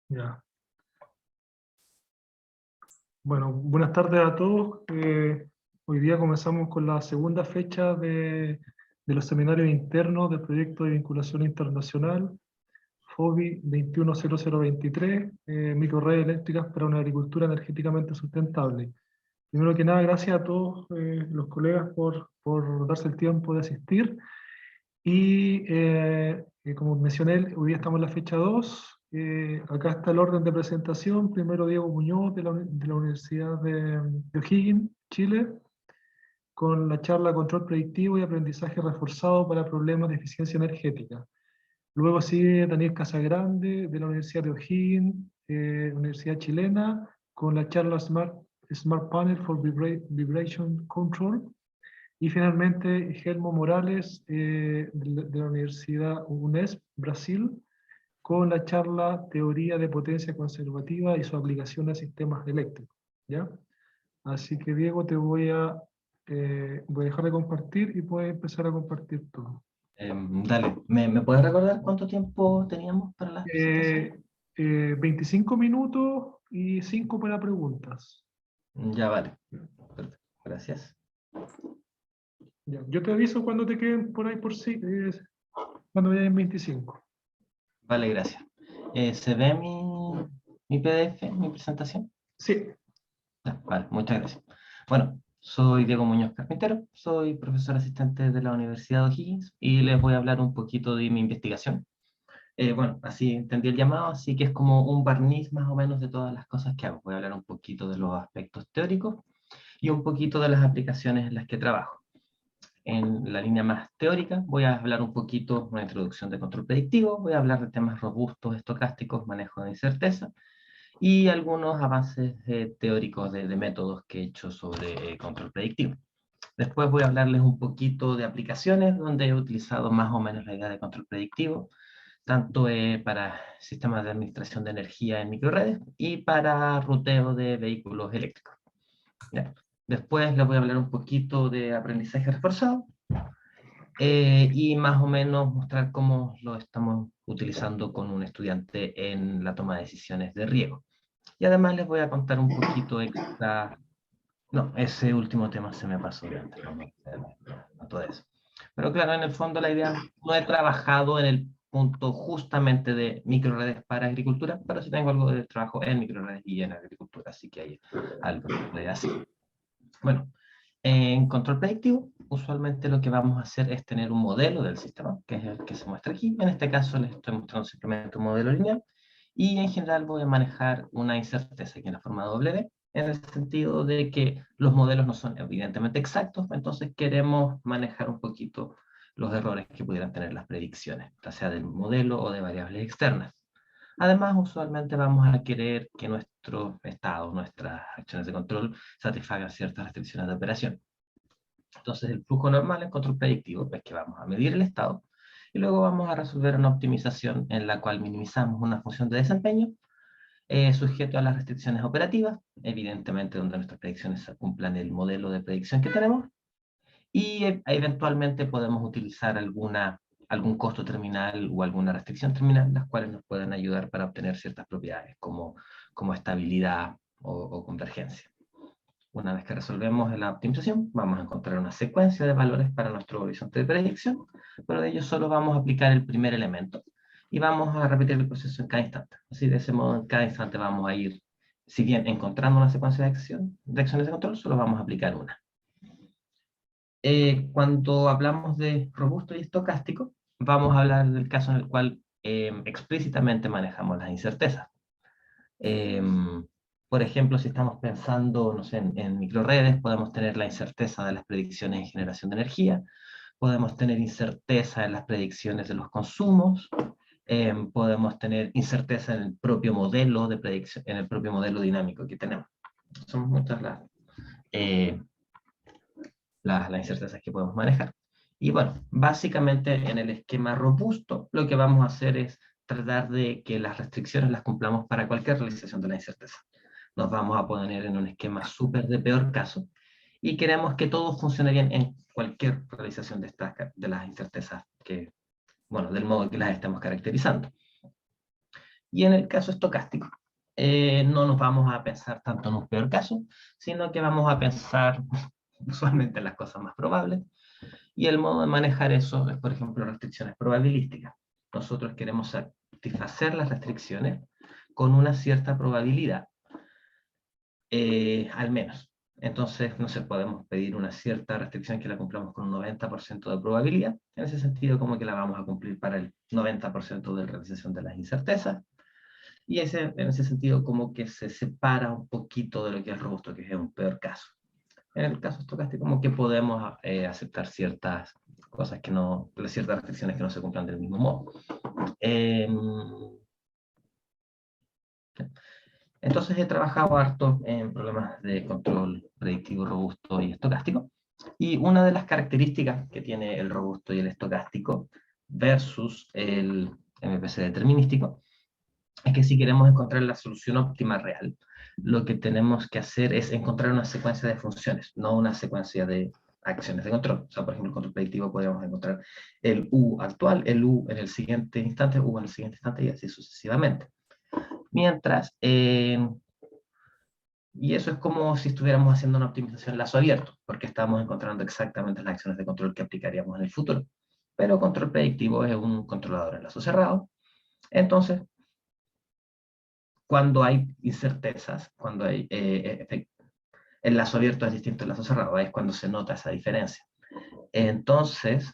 Ya. Bueno, buenas tardes a todos. Hoy día comenzamos con la segunda fecha de los seminarios internos del proyecto de vinculación internacional FOBI 210023, microredes eléctricas para una agricultura energéticamente sustentable. Primero que nada, gracias a todos los colegas por darse el tiempo de asistir. Y como mencioné, hoy día estamos en la fecha 2. Acá está el orden de presentación. Primero Diego Muñoz de la Universidad de O'Higgins, Chile, con la charla Control Predictivo y Aprendizaje Reforzado para Problemas de Eficiencia Energética. Luego sigue Daniel Casagrande de la Universidad de O'Higgins, Universidad Chilena, con la charla Smart Panel for Vibration Control. Y finalmente, Helmo Morales, de la Universidad UNESP, Brasil, con la charla Teoría de Potencia Conservativa y su aplicación a sistemas eléctricos. ¿Ya? Así que, Diego, voy a dejar de compartir y puedes empezar a compartir todo. Dale, ¿me puedes recordar cuánto tiempo teníamos para las presentaciones? 25 minutos y 5 para preguntas. Ya, vale. Perfecto. Gracias. Ya. Yo te aviso cuando te queden por ahí por sí, cuando ya en 25. Vale, gracias. ¿Se ve mi PDF, mi presentación? Sí. Ya, vale, muchas gracias. Bueno, soy Diego Muñoz Carpintero, soy profesor asistente de la Universidad de O'Higgins y les voy a hablar un poquito de mi investigación. Bueno, así entendí el llamado, así que es como un barniz más o menos de todas las cosas que hago. Voy a hablar un poquito de los aspectos teóricos y un poquito de las aplicaciones en las que trabajo. En la línea más teórica voy a hablar un poquito, una introducción de control predictivo, voy a hablar de temas robustos, estocásticos, manejo de incerteza y algunos avances teóricos de métodos que he hecho sobre control predictivo. Después voy a hablarles un poquito de aplicaciones donde he utilizado más o menos la idea de control predictivo, tanto para sistemas de administración de energía en microredes y para ruteo de vehículos eléctricos. ¿Ya? Después les voy a hablar un poquito de aprendizaje reforzado y más o menos mostrar cómo lo estamos utilizando con un estudiante en la toma de decisiones de riego. Y además les voy a contar un poquito extra. No, ese último tema se me pasó de antes, no todo eso. Pero claro, en el fondo la idea, no he trabajado en el punto justamente de microredes para agricultura, pero sí tengo algo de trabajo en microredes y en agricultura, así que hay algo de así. Bueno, en control predictivo, usualmente lo que vamos a hacer es tener un modelo del sistema, que es el que se muestra aquí. En este caso les estoy mostrando simplemente un modelo lineal, y en general voy a manejar una incerteza aquí en la forma W, en el sentido de que los modelos no son evidentemente exactos, entonces queremos manejar un poquito los errores que pudieran tener las predicciones, ya sea del modelo o de variables externas. Además, usualmente vamos a querer que nuestro estado, nuestras acciones de control, satisfagan ciertas restricciones de operación. Entonces, el flujo normal en control predictivo es que vamos a medir el estado y luego vamos a resolver una optimización en la cual minimizamos una función de desempeño sujeto a las restricciones operativas, evidentemente donde nuestras predicciones cumplan el modelo de predicción que tenemos, y eventualmente podemos utilizar algún costo terminal o alguna restricción terminal, las cuales nos pueden ayudar para obtener ciertas propiedades como estabilidad o convergencia. Una vez que resolvemos la optimización, vamos a encontrar una secuencia de valores para nuestro horizonte de predicción, pero de ello solo vamos a aplicar el primer elemento y vamos a repetir el proceso en cada instante. Así, de ese modo, en cada instante vamos a ir, si bien encontrando una secuencia de acciones de control, solo vamos a aplicar una. Cuando hablamos de robusto y estocástico, vamos a hablar del caso en el cual explícitamente manejamos las incertezas. Por ejemplo, si estamos pensando, no sé, en microredes, podemos tener la incerteza de las predicciones en generación de energía, podemos tener incerteza en las predicciones de los consumos, podemos tener incerteza en el propio modelo de predicción, en el propio modelo dinámico que tenemos. Son muchas las incertezas que podemos manejar. Y bueno, básicamente en el esquema robusto, lo que vamos a hacer es tratar de que las restricciones las cumplamos para cualquier realización de la incerteza. Nos vamos a poner en un esquema súper de peor caso y queremos que todo funcione bien en cualquier realización de las incertezas que bueno, del modo que las estemos caracterizando. Y en el caso estocástico, no nos vamos a pensar tanto en un peor caso, sino que vamos a pensar usualmente en las cosas más probables. Y el modo de manejar eso es, por ejemplo, restricciones probabilísticas. Nosotros queremos satisfacer las restricciones con una cierta probabilidad, al menos. Entonces, no sé, podemos pedir una cierta restricción que la cumplamos con un 90% de probabilidad. En ese sentido, como que la vamos a cumplir para el 90% de realización de las incertezas. Y en ese sentido, como que se separa un poquito de lo que es robusto, que es un peor caso. En el caso estocástico, como que podemos aceptar ciertas cosas que no, ciertas restricciones que no se cumplan del mismo modo. Entonces he trabajado harto en problemas de control predictivo robusto y estocástico. Y una de las características que tiene el robusto y el estocástico versus el MPC determinístico es que si queremos encontrar la solución óptima real, lo que tenemos que hacer es encontrar una secuencia de funciones, no una secuencia de acciones de control. O sea, por ejemplo, el control predictivo podríamos encontrar el U actual, el U en el siguiente instante, U en el siguiente instante y así sucesivamente. Mientras, y eso es como si estuviéramos haciendo una optimización lazo abierto, porque estamos encontrando exactamente las acciones de control que aplicaríamos en el futuro. Pero control predictivo es un controlador en lazo cerrado. Entonces, cuando hay incertezas, cuando hay el lazo abierto es distinto al lazo cerrado, es cuando se nota esa diferencia. Entonces,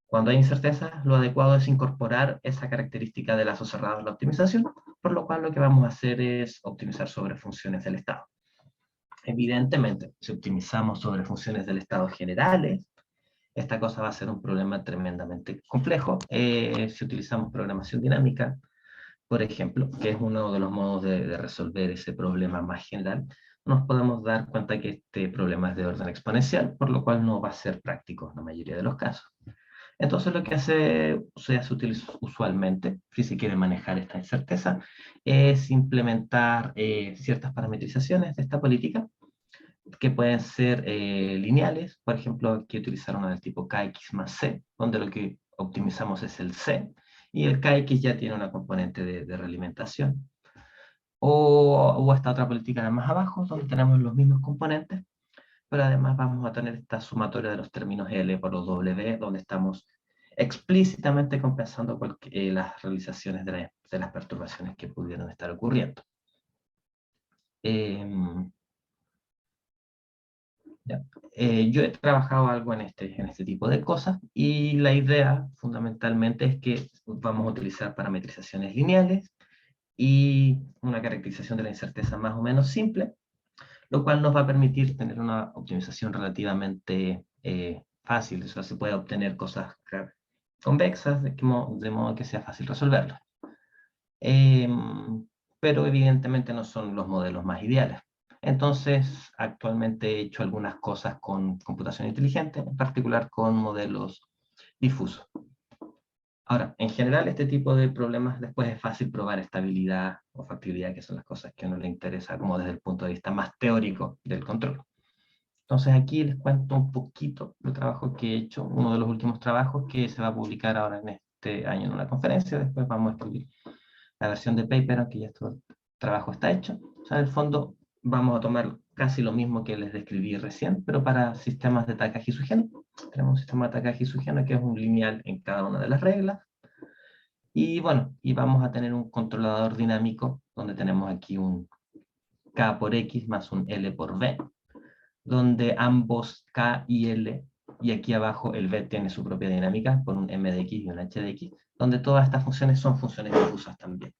cuando hay incertezas, lo adecuado es incorporar esa característica de lazo cerrado en la optimización, por lo cual lo que vamos a hacer es optimizar sobre funciones del estado. Evidentemente, si optimizamos sobre funciones del estado generales, esta cosa va a ser un problema tremendamente complejo. Si utilizamos programación dinámica, por ejemplo, que es uno de los modos de resolver ese problema más general, nos podemos dar cuenta que este problema es de orden exponencial, por lo cual no va a ser práctico en la mayoría de los casos. Entonces lo que se utiliza usualmente, si se quiere manejar esta incerteza, es implementar ciertas parametrizaciones de esta política, que pueden ser lineales. Por ejemplo, aquí utilizar una del tipo kx más c, donde lo que optimizamos es el c, y el kx ya tiene una componente de realimentación. O esta otra política más abajo, donde tenemos los mismos componentes, pero además vamos a tener esta sumatoria de los términos L por los W, donde estamos explícitamente compensando las realizaciones de las perturbaciones que pudieran estar ocurriendo. Yo he trabajado algo en este tipo de cosas y la idea fundamentalmente es que vamos a utilizar parametrizaciones lineales y una caracterización de la incerteza más o menos simple, lo cual nos va a permitir tener una optimización relativamente fácil. O sea, se puede obtener cosas convexas de modo que sea fácil resolverlas. Pero evidentemente no son los modelos más ideales. Entonces, actualmente he hecho algunas cosas con computación inteligente, en particular con modelos difusos. Ahora, en general, este tipo de problemas después es fácil probar estabilidad o factibilidad, que son las cosas que a uno le interesa como desde el punto de vista más teórico del control. Entonces aquí les cuento un poquito del trabajo que he hecho, uno de los últimos trabajos que se va a publicar ahora en este año en una conferencia, después vamos a escribir la versión de paper, aunque ya este trabajo está hecho. O sea, en el fondo vamos a tomar casi lo mismo que les describí recién, pero para sistemas de Takagi Sugeno. Tenemos un sistema de Takagi Sugeno que es un lineal en cada una de las reglas. Y bueno, y vamos a tener un controlador dinámico, donde tenemos aquí un K por X más un L por V, donde ambos K y L, y aquí abajo el V tiene su propia dinámica, por un M de X y un H de X, donde todas estas funciones son funciones difusas también.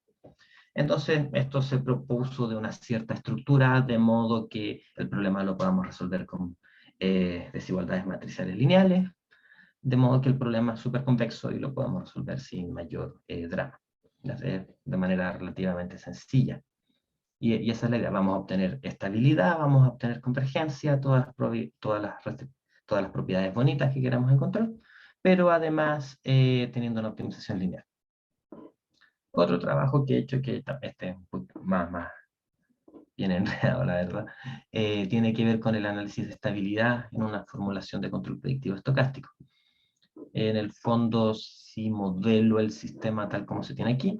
Entonces, esto se propuso de una cierta estructura, de modo que el problema lo podamos resolver con desigualdades matriciales lineales, de modo que el problema es súper convexo y lo podemos resolver sin mayor drama, de manera relativamente sencilla. Y esa es la idea, vamos a obtener estabilidad, vamos a obtener convergencia, todas las propiedades bonitas que queramos encontrar, pero además teniendo una optimización lineal. Otro trabajo que he hecho, que este es un poco más bien enredado, la verdad, tiene que ver con el análisis de estabilidad en una formulación de control predictivo estocástico. En el fondo, si modelo el sistema tal como se tiene aquí,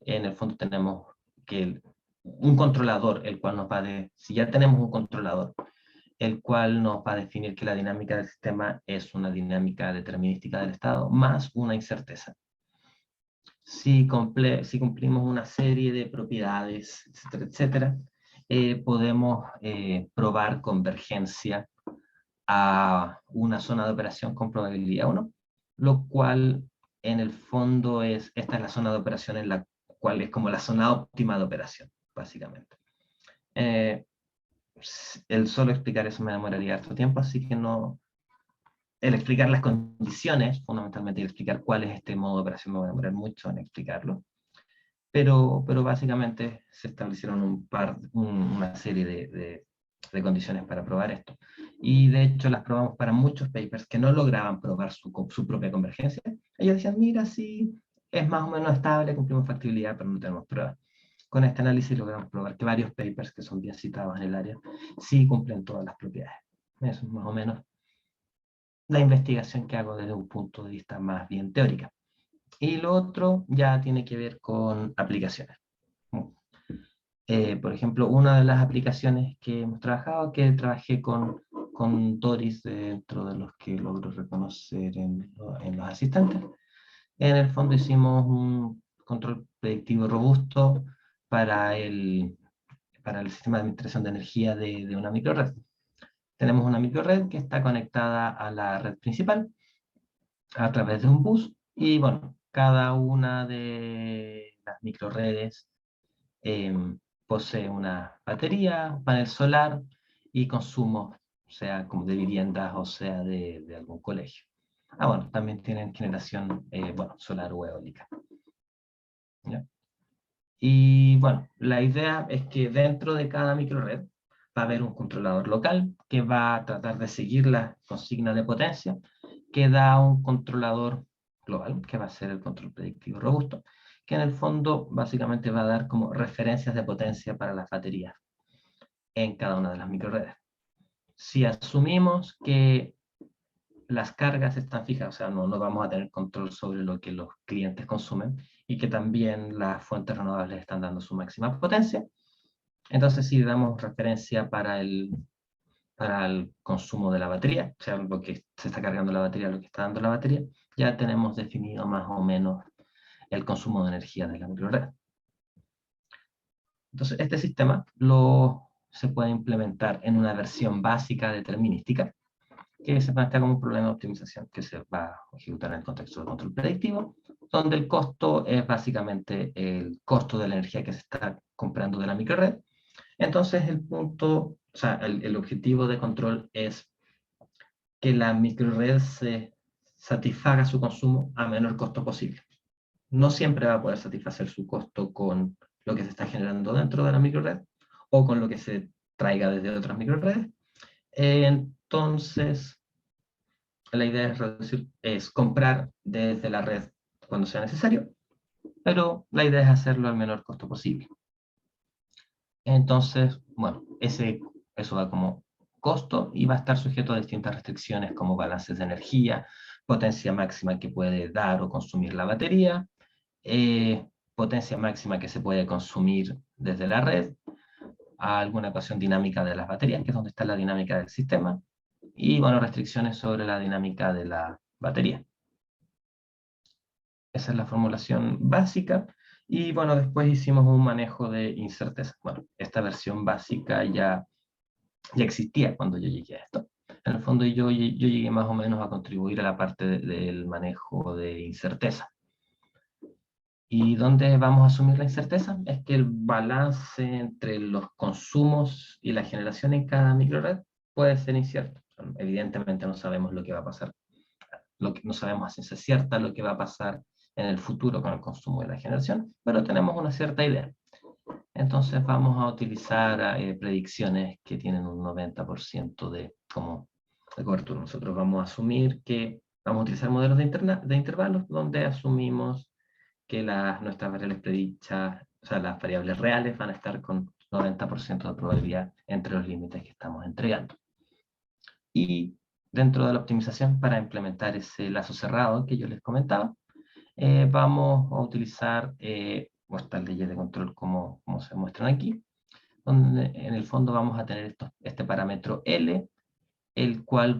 en el fondo tenemos que un controlador, el cual nos va a si ya tenemos un controlador, el cual nos va a definir que la dinámica del sistema es una dinámica determinística del estado más una incerteza. Si cumplimos una serie de propiedades, etcétera, etcétera, podemos probar convergencia a una zona de operación con probabilidad 1, lo cual en el fondo esta es la zona de operación en la cual es como la zona óptima de operación, básicamente. El solo explicar eso me demoraría harto tiempo, así que no... El explicar las condiciones, fundamentalmente, y explicar cuál es este modo de operación me va a demorar mucho en explicarlo. Pero básicamente se establecieron una serie de condiciones para probar esto. Y de hecho las probamos para muchos papers que no lograban probar su propia convergencia. Ellos decían, mira, sí, es más o menos estable, cumplimos factibilidad, pero no tenemos pruebas. Con este análisis logramos probar que varios papers que son bien citados en el área sí cumplen todas las propiedades. Eso es más o menos la investigación que hago desde un punto de vista más bien teórica. Y lo otro ya tiene que ver con aplicaciones. Por ejemplo, una de las aplicaciones que hemos trabajado, que trabajé con Doris dentro de los que logro reconocer en los asistentes, en el fondo hicimos un control predictivo robusto para el sistema de administración de energía de una microred. Tenemos una microred que está conectada a la red principal a través de un bus y bueno, cada una de las microredes posee una batería, un panel solar y consumo, sea como de viviendas o sea de algún colegio. Bueno, también tienen generación solar o eólica. ¿Ya? Y bueno, la idea es que dentro de cada microred va a haber un controlador local que va a tratar de seguir la consigna de potencia que da un controlador global, que va a ser el control predictivo robusto, que en el fondo básicamente va a dar como referencias de potencia para las baterías en cada una de las microredes. Si asumimos que las cargas están fijas, o sea, no vamos a tener control sobre lo que los clientes consumen y que también las fuentes renovables están dando su máxima potencia, entonces si damos referencia para el consumo de la batería, o sea, lo que se está cargando la batería, lo que está dando la batería, ya tenemos definido más o menos el consumo de energía de la microred. Entonces, este sistema se puede implementar en una versión básica determinística, que se plantea como un problema de optimización que se va a ejecutar en el contexto de control predictivo, donde el costo es básicamente el costo de la energía que se está comprando de la microred. Entonces, el objetivo de control es que la microred se satisfaga su consumo a menor costo posible. No siempre va a poder satisfacer su costo con lo que se está generando dentro de la microred o con lo que se traiga desde otras microredes. Entonces, la idea es comprar desde la red cuando sea necesario, pero la idea es hacerlo al menor costo posible. Entonces, bueno, eso va como costo y va a estar sujeto a distintas restricciones como balances de energía, potencia máxima que puede dar o consumir la batería, potencia máxima que se puede consumir desde la red, a alguna ecuación dinámica de las baterías, que es donde está la dinámica del sistema, y bueno, restricciones sobre la dinámica de la batería. Esa es la formulación básica. Y bueno, después hicimos un manejo de incerteza. Bueno, esta versión básica ya existía cuando yo llegué a esto. En el fondo yo llegué más o menos a contribuir a la parte del manejo de incerteza. ¿Y dónde vamos a asumir la incerteza? Es que el balance entre los consumos y la generación en cada microred puede ser incierto. Evidentemente no sabemos lo que va a pasar. No sabemos a ciencia cierta lo que va a pasar en el futuro con el consumo y la generación, pero tenemos una cierta idea. Entonces vamos a utilizar predicciones que tienen un 90% de cobertura. Nosotros vamos a asumir que vamos a utilizar modelos de intervalos donde asumimos que nuestras variables predichas, o sea, las variables reales van a estar con 90% de probabilidad entre los límites que estamos entregando. Y dentro de la optimización, para implementar ese lazo cerrado que yo les comentaba, vamos a utilizar estas leyes de control como se muestran aquí, donde en el fondo vamos a tener este parámetro L, el cual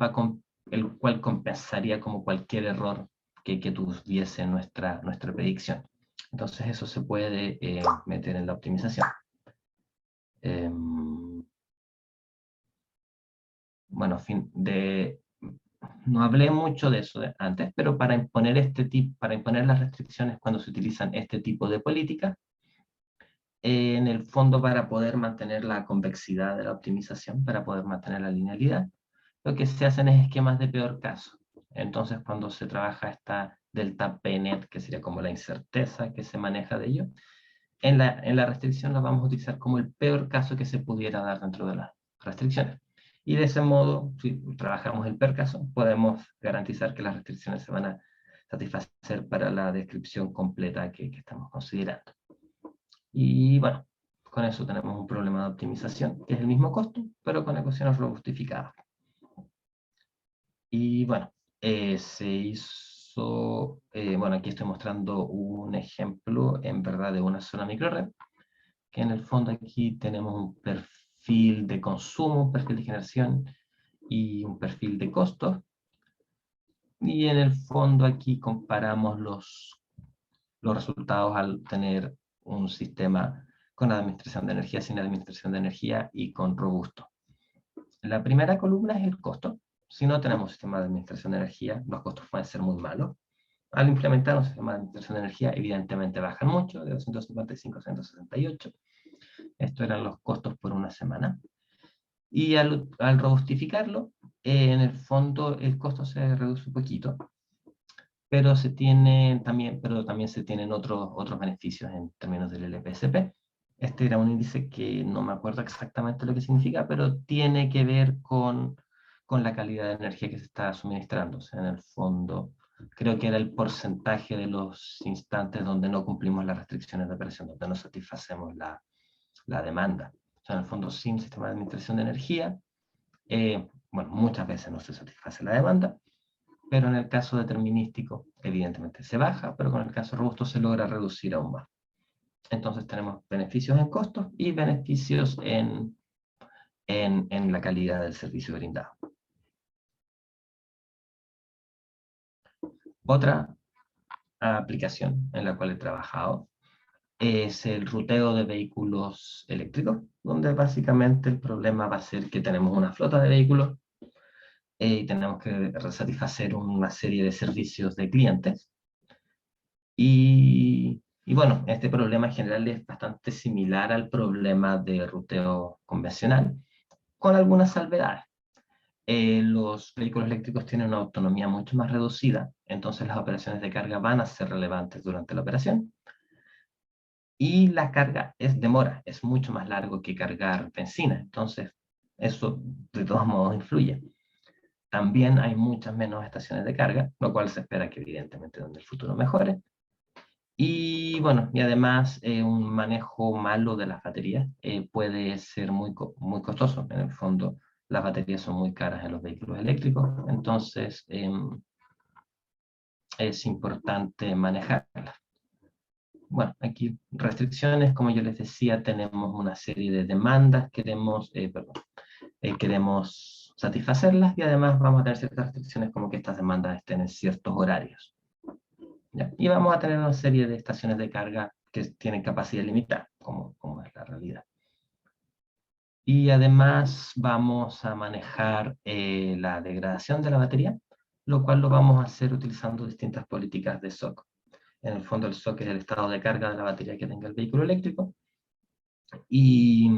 compensaría como cualquier error que tuviese nuestra predicción. Entonces eso se puede meter en la optimización. Bueno, no hablé mucho de eso antes, pero para imponer las restricciones cuando se utilizan este tipo de políticas, en el fondo, para poder mantener la convexidad de la optimización, para poder mantener la linealidad, lo que se hacen es esquemas de peor caso. Entonces, cuando se trabaja esta delta P-net, que sería como la incerteza que se maneja de ello, en la restricción la vamos a utilizar como el peor caso que se pudiera dar dentro de las restricciones. Y de ese modo, si trabajamos el peor caso, podemos garantizar que las restricciones se van a satisfacer para la descripción completa que estamos considerando. Y bueno, con eso tenemos un problema de optimización, que es el mismo costo, pero con ecuaciones robustificadas. Y bueno, se hizo, bueno, aquí estoy mostrando un ejemplo, en verdad, de una sola microred, que en el fondo aquí tenemos un perfil de consumo, un perfil de generación y un perfil de costos. Y en el fondo aquí comparamos los resultados al tener un sistema con administración de energía, sin administración de energía y con robusto. La primera columna es el costo. Si no tenemos sistema de administración de energía, los costos pueden ser muy malos. Al implementar un sistema de administración de energía, evidentemente bajan mucho, de 255 a 168. Estos eran los costos por una semana. Y al robustificarlo, en el fondo el costo se reduce un poquito, pero también se tienen otros beneficios en términos del LPSP. Este era un índice que no me acuerdo exactamente lo que significa, pero tiene que ver con la calidad de energía que se está suministrando. O sea, en el fondo, creo que era el porcentaje de los instantes donde no cumplimos las restricciones de operación, donde no satisfacemos la demanda. O sea, en el fondo, sin sistema de administración de energía, bueno, muchas veces no se satisface la demanda, pero en el caso determinístico, evidentemente se baja, pero con el caso robusto se logra reducir aún más. Entonces tenemos beneficios en costos y beneficios en la calidad del servicio brindado. Otra aplicación en la cual he trabajado es el ruteo de vehículos eléctricos, donde básicamente el problema va a ser que tenemos una flota de vehículos y tenemos que satisfacer una serie de servicios de clientes. Y bueno, este problema en general es bastante similar al problema de ruteo convencional, con algunas salvedades. Los vehículos eléctricos tienen una autonomía mucho más reducida, entonces las operaciones de carga van a ser relevantes durante la operación. Y la carga demora, es mucho más largo que cargar benzina, entonces eso de todos modos influye. También hay muchas menos estaciones de carga, lo cual se espera que evidentemente en el futuro mejore. Y bueno, y además un manejo malo de las baterías puede ser muy costoso. En el fondo, las baterías son muy caras en los vehículos eléctricos, entonces es importante manejarlas. Bueno, aquí restricciones, como yo les decía, tenemos una serie de demandas, queremos satisfacerlas, y además vamos a tener ciertas restricciones como que estas demandas estén en ciertos horarios. ¿Ya? Y vamos a tener una serie de estaciones de carga que tienen capacidad limitada, como es la realidad. Y además vamos a manejar la degradación de la batería, lo cual lo vamos a hacer utilizando distintas políticas de SOC. En el fondo el SOC es el estado de carga de la batería que tenga el vehículo eléctrico. Y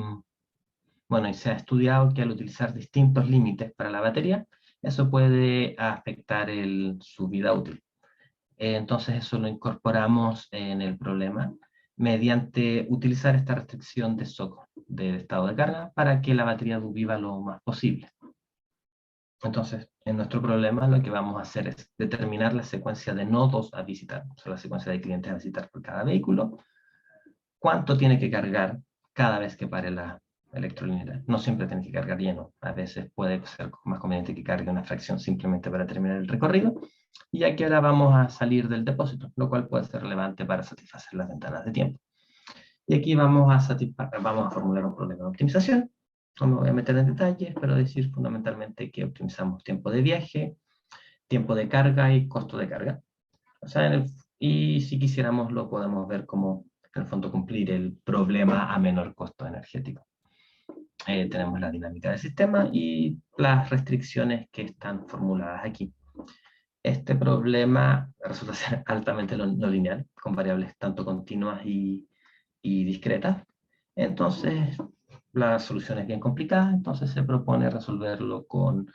bueno, y se ha estudiado que al utilizar distintos límites para la batería, eso puede afectar su vida útil. Entonces eso lo incorporamos en el problema mediante utilizar esta restricción de SOC, del estado de carga, para que la batería viva lo más posible. Entonces, en nuestro problema lo que vamos a hacer es determinar la secuencia de nodos a visitar, o sea, la secuencia de clientes a visitar por cada vehículo, cuánto tiene que cargar cada vez que pare la electrolineal. No siempre tiene que cargar lleno. A veces puede ser más conveniente que cargue una fracción simplemente para terminar el recorrido. Y aquí ahora vamos a salir del depósito, lo cual puede ser relevante para satisfacer las ventanas de tiempo. Y aquí vamos a formular un problema de optimización. No me voy a meter en detalles, pero decir fundamentalmente que optimizamos tiempo de viaje, tiempo de carga y costo de carga. O sea, y si quisiéramos lo podemos ver como, en el fondo, cumplir el problema a menor costo energético. Tenemos la dinámica del sistema y las restricciones que están formuladas aquí. Este problema resulta ser altamente no lineal, con variables tanto continuas y discretas. Entonces, la solución es bien complicada, entonces se propone resolverlo con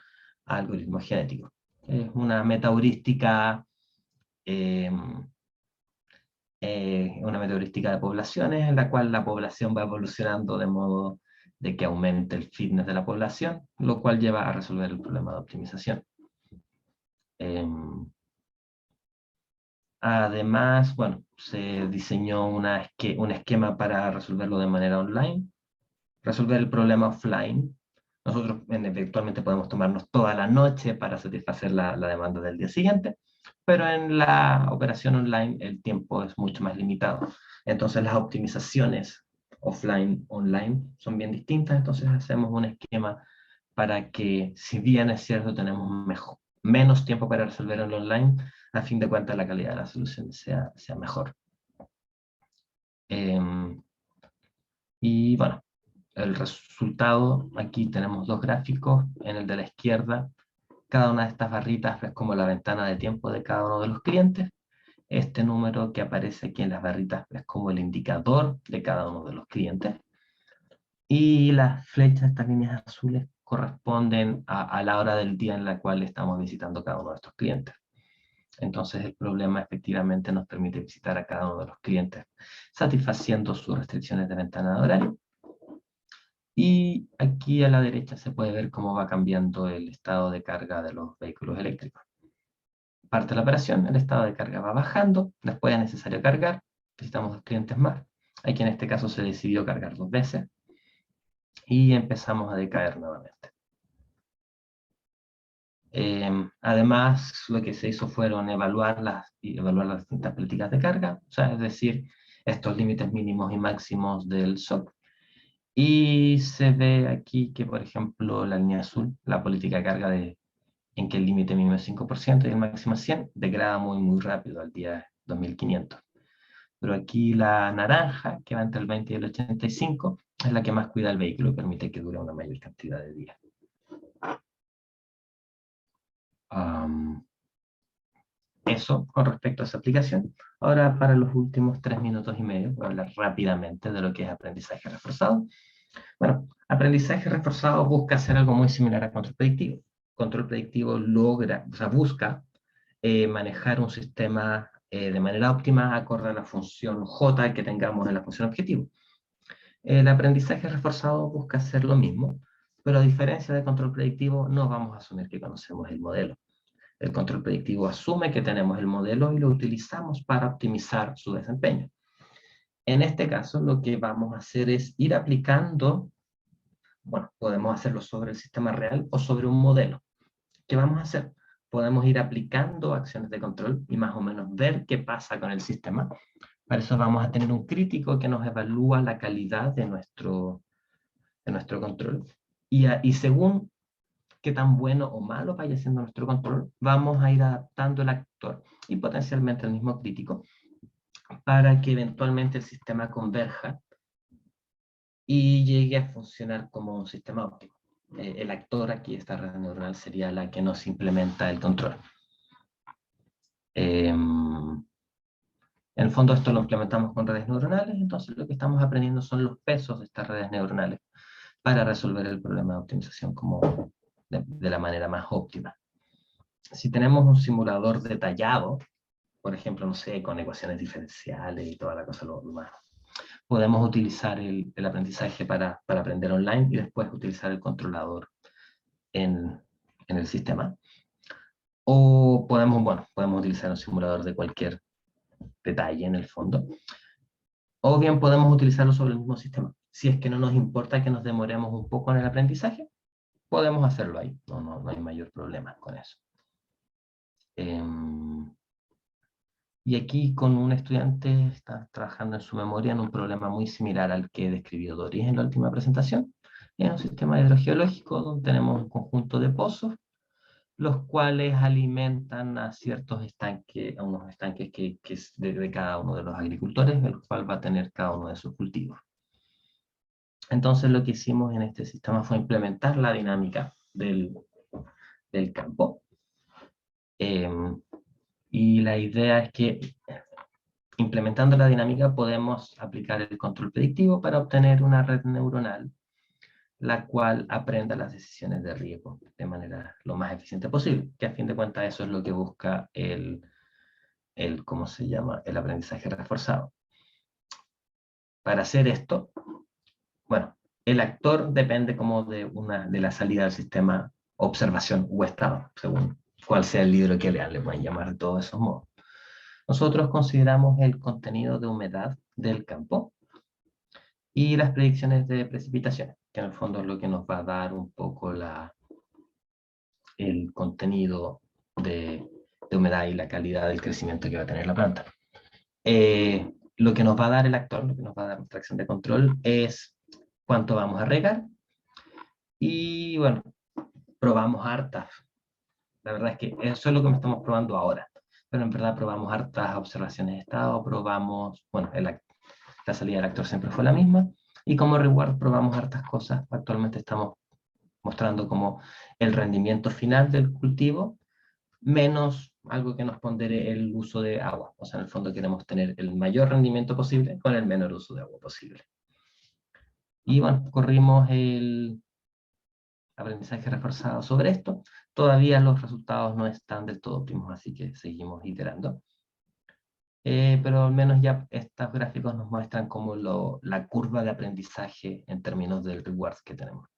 algoritmos genéticos. Es una metaheurística de poblaciones en la cual la población va evolucionando de modo de que aumente el fitness de la población, lo cual lleva a resolver el problema de optimización. Además, bueno, se diseñó un esquema para resolverlo de manera online, resolver el problema offline. Nosotros eventualmente podemos tomarnos toda la noche para satisfacer la demanda del día siguiente, pero en la operación online el tiempo es mucho más limitado. Entonces las optimizaciones offline-online son bien distintas, entonces hacemos un esquema para que, si bien es cierto, tenemos menos tiempo para resolver en online, a fin de cuentas la calidad de la solución sea mejor. Y bueno, el resultado, aquí tenemos dos gráficos. En el de la izquierda, cada una de estas barritas es como la ventana de tiempo de cada uno de los clientes. Este número que aparece aquí en las barritas es como el indicador de cada uno de los clientes. Y las flechas, estas líneas azules, corresponden a la hora del día en la cual estamos visitando cada uno de estos clientes. Entonces el problema efectivamente nos permite visitar a cada uno de los clientes, satisfaciendo sus restricciones de ventana de horario. Y aquí a la derecha se puede ver cómo va cambiando el estado de carga de los vehículos eléctricos. Parte de la operación, el estado de carga va bajando, después es necesario cargar, necesitamos 2 clientes más. Aquí en este caso se decidió cargar 2 veces. Y empezamos a decaer nuevamente. Además, lo que se hizo fueron evaluar las distintas políticas de carga, o sea, es decir, estos límites mínimos y máximos del SOC. Y se ve aquí que, por ejemplo, la línea azul, la política de carga en que el límite mínimo es 5% y el máximo es 100, degrada muy rápido al día 2500. Pero aquí la naranja, que va entre el 20 y el 85, es la que más cuida el vehículo y permite que dure una mayor cantidad de días. Eso con respecto a esa aplicación. Ahora, para los últimos 3 minutos y medio, voy a hablar rápidamente de lo que es aprendizaje reforzado. Bueno, aprendizaje reforzado busca hacer algo muy similar a control predictivo. Control predictivo busca manejar un sistema de manera óptima acorde a la función J que tengamos en la función objetivo. El aprendizaje reforzado busca hacer lo mismo, pero a diferencia de control predictivo, no vamos a asumir que conocemos el modelo. El control predictivo asume que tenemos el modelo y lo utilizamos para optimizar su desempeño. En este caso, lo que vamos a hacer es ir aplicando, bueno, podemos hacerlo sobre el sistema real o sobre un modelo. ¿Qué vamos a hacer? Podemos ir aplicando acciones de control y más o menos ver qué pasa con el sistema. Para eso vamos a tener un crítico que nos evalúa la calidad de nuestro control. Y según qué tan bueno o malo vaya siendo nuestro control, vamos a ir adaptando el actor y potencialmente el mismo crítico para que eventualmente el sistema converja y llegue a funcionar como un sistema óptimo. El actor aquí, esta red neuronal, sería la que nos implementa el control. En el fondo esto lo implementamos con redes neuronales, entonces lo que estamos aprendiendo son los pesos de estas redes neuronales para resolver el problema de optimización como de la manera más óptima. Si tenemos un simulador detallado, por ejemplo, no sé, con ecuaciones diferenciales y toda la cosa, lo más, podemos utilizar el aprendizaje para aprender online y después utilizar el controlador en el sistema. O podemos utilizar un simulador de cualquier detalle en el fondo. O bien podemos utilizarlo sobre el mismo sistema. Si es que no nos importa que nos demoremos un poco en el aprendizaje, podemos hacerlo ahí. No hay mayor problema con eso. Y aquí con un estudiante está trabajando en su memoria en un problema muy similar al que describió Doris en la última presentación. Es un sistema hidrogeológico donde tenemos un conjunto de pozos, los cuales alimentan a ciertos estanques, a unos estanques que es de cada uno de los agricultores, el cual va a tener cada uno de sus cultivos. Entonces lo que hicimos en este sistema fue implementar la dinámica del campo. Y la idea es que implementando la dinámica podemos aplicar el control predictivo para obtener una red neuronal la cual aprenda las decisiones de riesgo de manera lo más eficiente posible, que a fin de cuentas eso es lo que busca ¿cómo se llama? El aprendizaje reforzado. Para hacer esto, bueno, el actor depende como de la salida del sistema observación o estado, según cuál sea el libro que lean, le pueden llamar de todos esos modos. Nosotros consideramos el contenido de humedad del campo y las predicciones de precipitaciones, que en el fondo es lo que nos va a dar un poco el contenido de humedad y la calidad del crecimiento que va a tener la planta. Lo que nos va a dar el actor, lo que nos va a dar nuestra acción de control es cuánto vamos a regar y bueno, probamos hartas. La verdad es que eso es lo que estamos probando ahora, pero en verdad probamos hartas observaciones de estado, probamos, bueno, la salida del actor siempre fue la misma, y como reward probamos hartas cosas. Actualmente estamos mostrando como el rendimiento final del cultivo, menos algo que nos pondere el uso de agua. O sea, en el fondo queremos tener el mayor rendimiento posible con el menor uso de agua posible. Y bueno, corrimos el aprendizaje reforzado sobre esto. Todavía los resultados no están del todo óptimos, así que seguimos iterando. Pero al menos ya estos gráficos nos muestran como la curva de aprendizaje en términos del rewards que tenemos.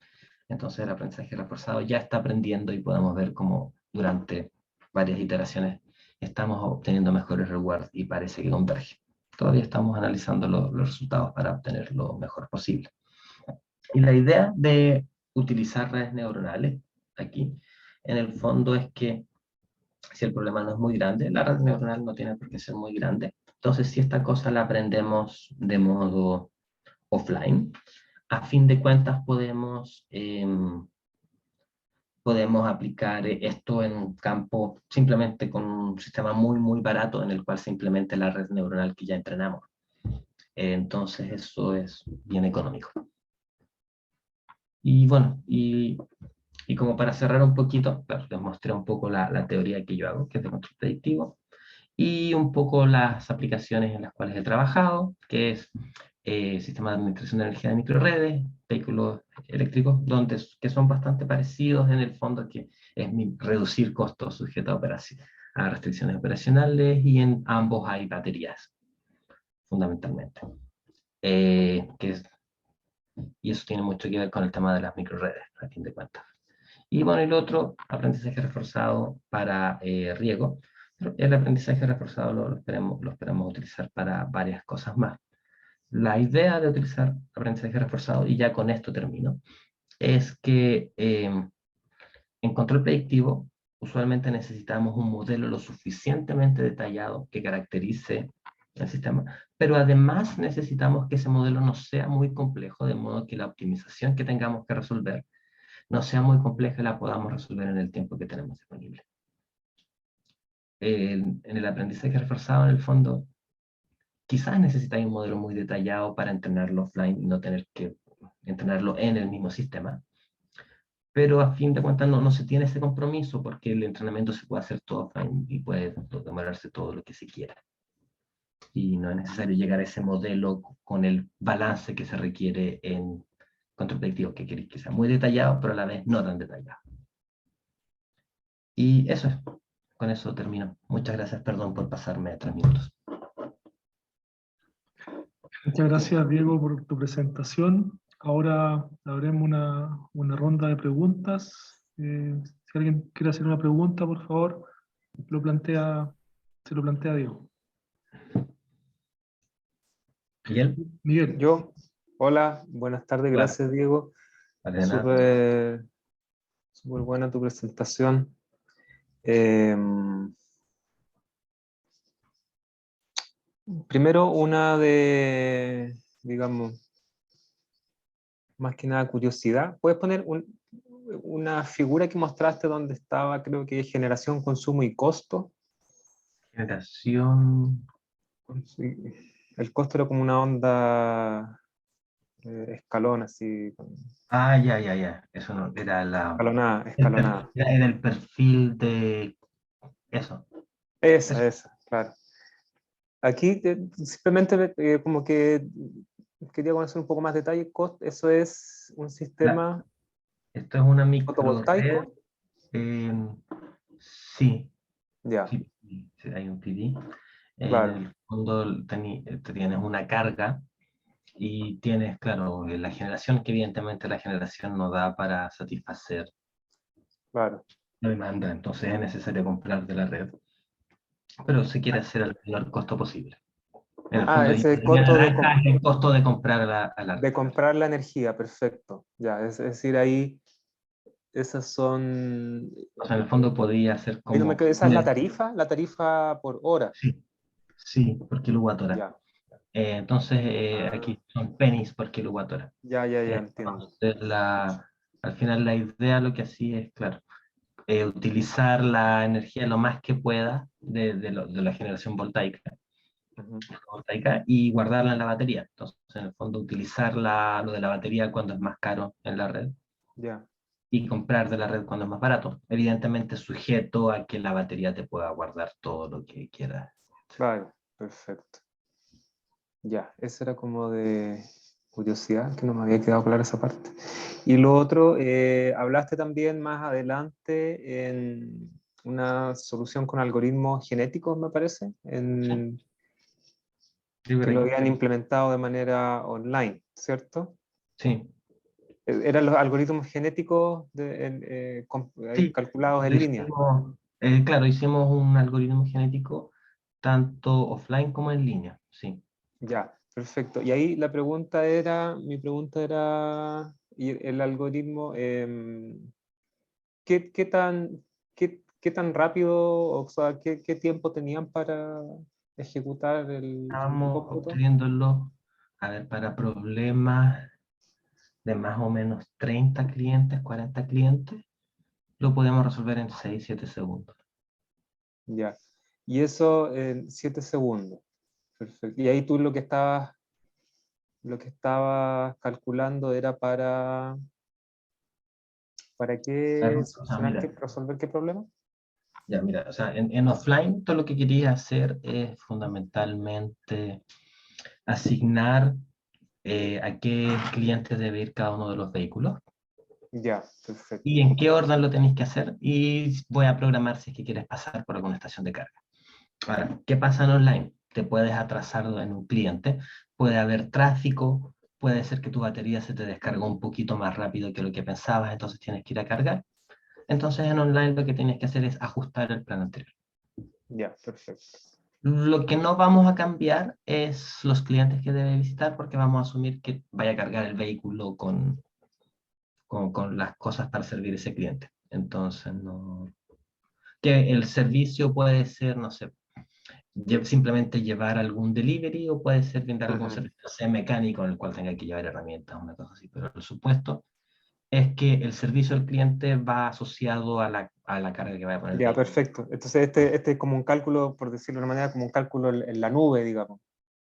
Entonces el aprendizaje reforzado ya está aprendiendo y podemos ver cómo durante varias iteraciones estamos obteniendo mejores rewards y parece que converge. Todavía estamos analizando los resultados para obtener lo mejor posible. Y la idea de utilizar redes neuronales aquí, en el fondo es que si el problema no es muy grande, la red neuronal no tiene por qué ser muy grande. Entonces, si esta cosa la aprendemos de modo offline, a fin de cuentas podemos aplicar esto en un campo simplemente con un sistema muy barato en el cual se implemente la red neuronal que ya entrenamos. Entonces, eso es bien económico. Y bueno, y como para cerrar un poquito, claro, les mostré un poco la teoría que yo hago, que es de control predictivo, y un poco las aplicaciones en las cuales he trabajado, que es sistema de administración de energía de microredes, vehículos eléctricos, que son bastante parecidos en el fondo, que es reducir costos sujetos a restricciones operacionales, y en ambos hay baterías, fundamentalmente. Y eso tiene mucho que ver con el tema de las microredes, a fin de cuentas. Y bueno, el otro, aprendizaje reforzado para riego. El aprendizaje reforzado lo esperamos utilizar para varias cosas más. La idea de utilizar aprendizaje reforzado, y ya con esto termino, es que en control predictivo usualmente necesitamos un modelo lo suficientemente detallado que caracterice el sistema, pero además necesitamos que ese modelo no sea muy complejo, de modo que la optimización que tengamos que resolver no sea muy compleja y la podamos resolver en el tiempo que tenemos disponible. En el aprendizaje reforzado, en el fondo, quizás necesitáis un modelo muy detallado para entrenarlo offline y no tener que entrenarlo en el mismo sistema. Pero a fin de cuentas no se tiene ese compromiso porque el entrenamiento se puede hacer todo offline y puede demorarse todo lo que se quiera. Y no es necesario llegar a ese modelo con el balance que se requiere en control predictivo, que queréis que sea muy detallado, pero a la vez no tan detallado. Y eso es. Con eso termino. Muchas gracias, perdón por pasarme 3 minutos. Muchas gracias, Diego, por tu presentación. Ahora abrimos una ronda de preguntas. Si alguien quiere hacer una pregunta, por favor, se lo plantea Diego. ¿Miguel? Miguel. Yo, Hola, buenas tardes, Claro, gracias Diego. vale, de nada. Súper súper buena tu presentación. Eh, Primero una de, digamos, más que nada curiosidad. ¿Puedes poner una figura que mostraste donde estaba, creo que generación, consumo y costo? Generación. Sí, el costo era como una onda escalón, así, Ah, ya, ya, ya. Eso no, era escalonada, escalonada. era el perfil de eso. Eso. Esa, claro. Aquí simplemente como que quería conocer un poco más detalle. Eso es un La- sistema Esto es una micro red. fotovoltaico. Sí, Ya, sí, sí, hay un PD. En claro, el fondo tienes una carga y tienes, claro, la generación, que evidentemente la generación no da para satisfacer claro. la demanda, entonces es necesario comprar de la red, pero se quiere hacer al menor costo posible. En el Ah, fondo, ese es el la costo naranja es el costo de comprar a la red. de comprar la energía, perfecto. Ya, es decir, ahí esas son, O sea, en el fondo podría ser ahí no me como, quedo, esa es la tarifa por hora. sí, sí, por kilowattora. Ya, Entonces, ah, aquí son pennies por kilowattora. ya entiendo. Entonces, al final la idea lo que hacía es, claro, utilizar la energía lo más que pueda de la generación Ujú. voltaica y guardarla en la batería. Entonces, en el fondo, utilizar lo de la batería cuando es más caro en la red Ya, y comprar de la red cuando es más barato. Evidentemente, sujeto a que la batería te pueda guardar todo lo que quieras. claro, perfecto. Ya, eso era como de curiosidad, que no me había quedado clara esa parte. Y lo otro, hablaste también más adelante en una solución con algoritmos genéticos, me parece, Sí, que lo Library. habían implementado de manera online, ¿cierto? Sí, ¿Eran los algoritmos genéticos sí. calculados Lo en línea? hicimos, claro, hicimos un algoritmo genético tanto offline como en línea. Sí. Ya, perfecto. Y ahí mi pregunta era, ¿y el algoritmo, qué tan, qué tan rápido, o sea, qué tiempo tenían para ejecutar el Estábamos cómputo? obteniéndolo, a ver, para problemas de más o menos 30 clientes, 40 clientes, lo podemos resolver en 6 7 segundos. Ya. Y eso en 7 segundos. Perfecto. Y ahí tú lo que estabas calculando era ¿para qué O sea, solucionar mira, resolver qué problema? ya, mira, o sea, en offline todo lo que quería hacer es fundamentalmente asignar a qué cliente debe ir cada uno de los vehículos Ya, perfecto. y en qué orden lo tenéis que hacer y voy a programar si es que quieres pasar por alguna estación de carga. Ahora, ¿qué pasa en online? Te puedes atrasar en un cliente, puede haber tráfico, puede ser que tu batería se te descargó un poquito más rápido que lo que pensabas, entonces tienes que ir a cargar. Entonces en online lo que tienes que hacer es ajustar el plan anterior. Ya, perfecto. Lo que no vamos a cambiar es los clientes que debe visitar porque vamos a asumir que vaya a cargar el vehículo con las cosas para servir ese cliente. Entonces, no. Que el servicio puede ser, no sé, simplemente llevar algún delivery o puede ser brindar algún Ujú. servicio sea mecánico en el cual tenga que llevar herramientas, una cosa así. Pero el supuesto es que el servicio al cliente va asociado a la carga que vaya a poner el Ya, vehículo. perfecto. Entonces este es como un cálculo, por decirlo de una manera, como un cálculo en la nube, digamos,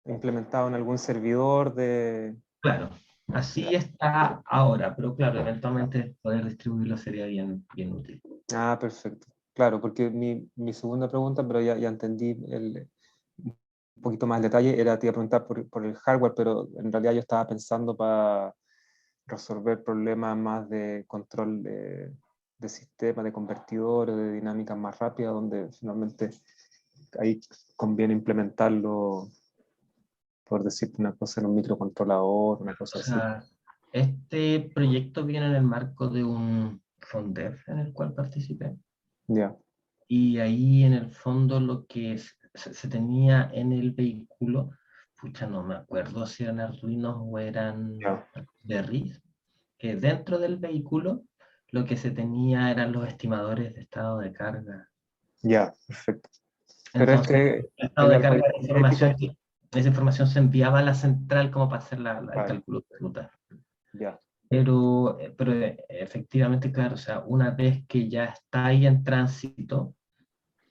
implementado en algún servidor de... Claro, así Ya. está ahora, pero claro, eventualmente poder distribuirlo sería bien, bien útil. Ah, perfecto. Claro, porque mi segunda pregunta, pero ya entendí un poquito más el detalle, te iba a preguntar por el hardware, pero en realidad yo estaba pensando para resolver problemas más de control de sistema, de convertidores, de dinámicas más rápidas, donde finalmente ahí conviene implementarlo, por decirte una cosa, en un microcontrolador, una O cosa así. sea, este proyecto viene en el marco de un FONDEF en el cual participé. Ya, Y ahí en el fondo lo que se tenía en el vehículo pucha, no me acuerdo si eran Arduinos o eran Ya. de RIS, que dentro del vehículo lo que se tenía eran los estimadores de estado de carga. Ya, perfecto. Pero Entonces, el estado el de carga de aritmético, esa información se enviaba a la central como para hacer el claro, cálculo de ruta. ya. Pero efectivamente, claro, o sea, una vez que ya está ahí en tránsito,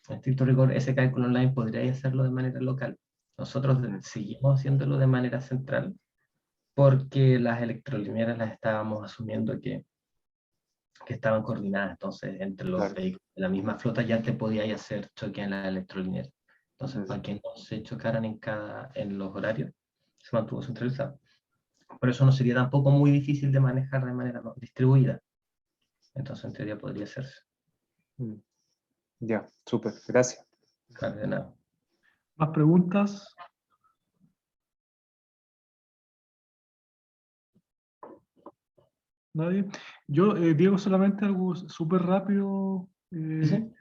en estricto rigor, ese cálculo online podría hacerlo de manera local. Nosotros seguimos haciéndolo de manera central porque las electrolineras las estábamos asumiendo que estaban coordinadas. Entonces, entre los Claro. vehículos de la misma flota ya te podías hacer choque en la electrolinera. Entonces, Mm. para que no se chocaran en los horarios, se mantuvo centralizado. Por eso no sería tampoco muy difícil de manejar de manera distribuida. Entonces, en teoría podría hacerse. Mm. Ya, súper, gracias. Claro, de nada. ¿Más preguntas? ¿Nadie? Yo, Diego, solamente algo súper rápido. ¿Sí?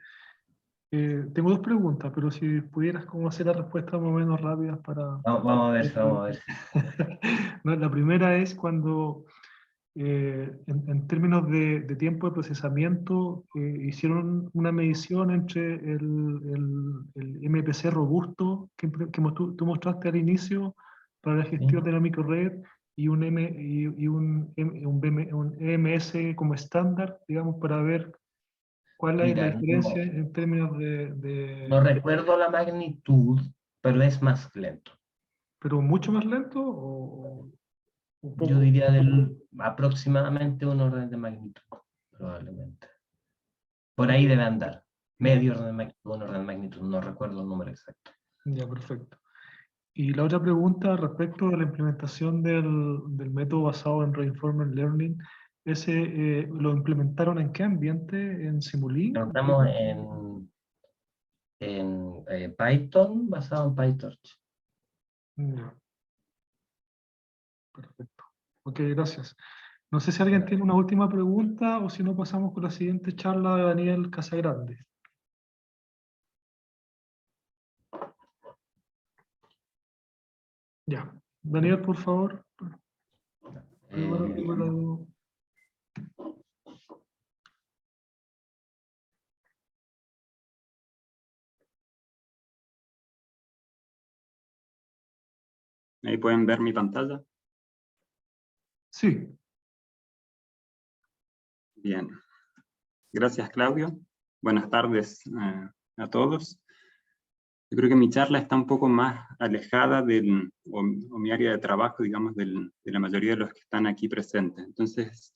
Tengo dos preguntas, pero si pudieras como hacer las respuestas más o menos rápidas para... Vamos a ver, vamos a ver. No, la primera es cuando, en términos de tiempo de procesamiento, hicieron una medición entre el MPC robusto tú mostraste al inicio para la gestión de la microred y un EMS como estándar, digamos, para ver cuál es la Mira, diferencia no, en términos no recuerdo la magnitud, pero es más lento. pero mucho más lento o Yo poco. diría aproximadamente un orden de magnitud, probablemente. Por ahí debe andar. Medio orden de magnitud, un orden de magnitud, no recuerdo el número exacto. Ya, perfecto. Y la otra pregunta respecto de la implementación del método basado en Reinforcement Learning, ¿ese lo implementaron en qué ambiente? ¿En Simulink? Estamos en Python, basado en PyTorch. Ya, perfecto. Ok, gracias. No sé si alguien tiene una última pregunta o si no pasamos con la siguiente charla de Daniel Casagrande. Ya. Daniel, por favor. Bien. Ahí pueden ver mi pantalla. Sí. Bien. Gracias, Claudio. Buenas tardes a todos. Yo creo que mi charla está un poco más alejada o mi área de trabajo, digamos, de la mayoría de los que están aquí presentes. Entonces,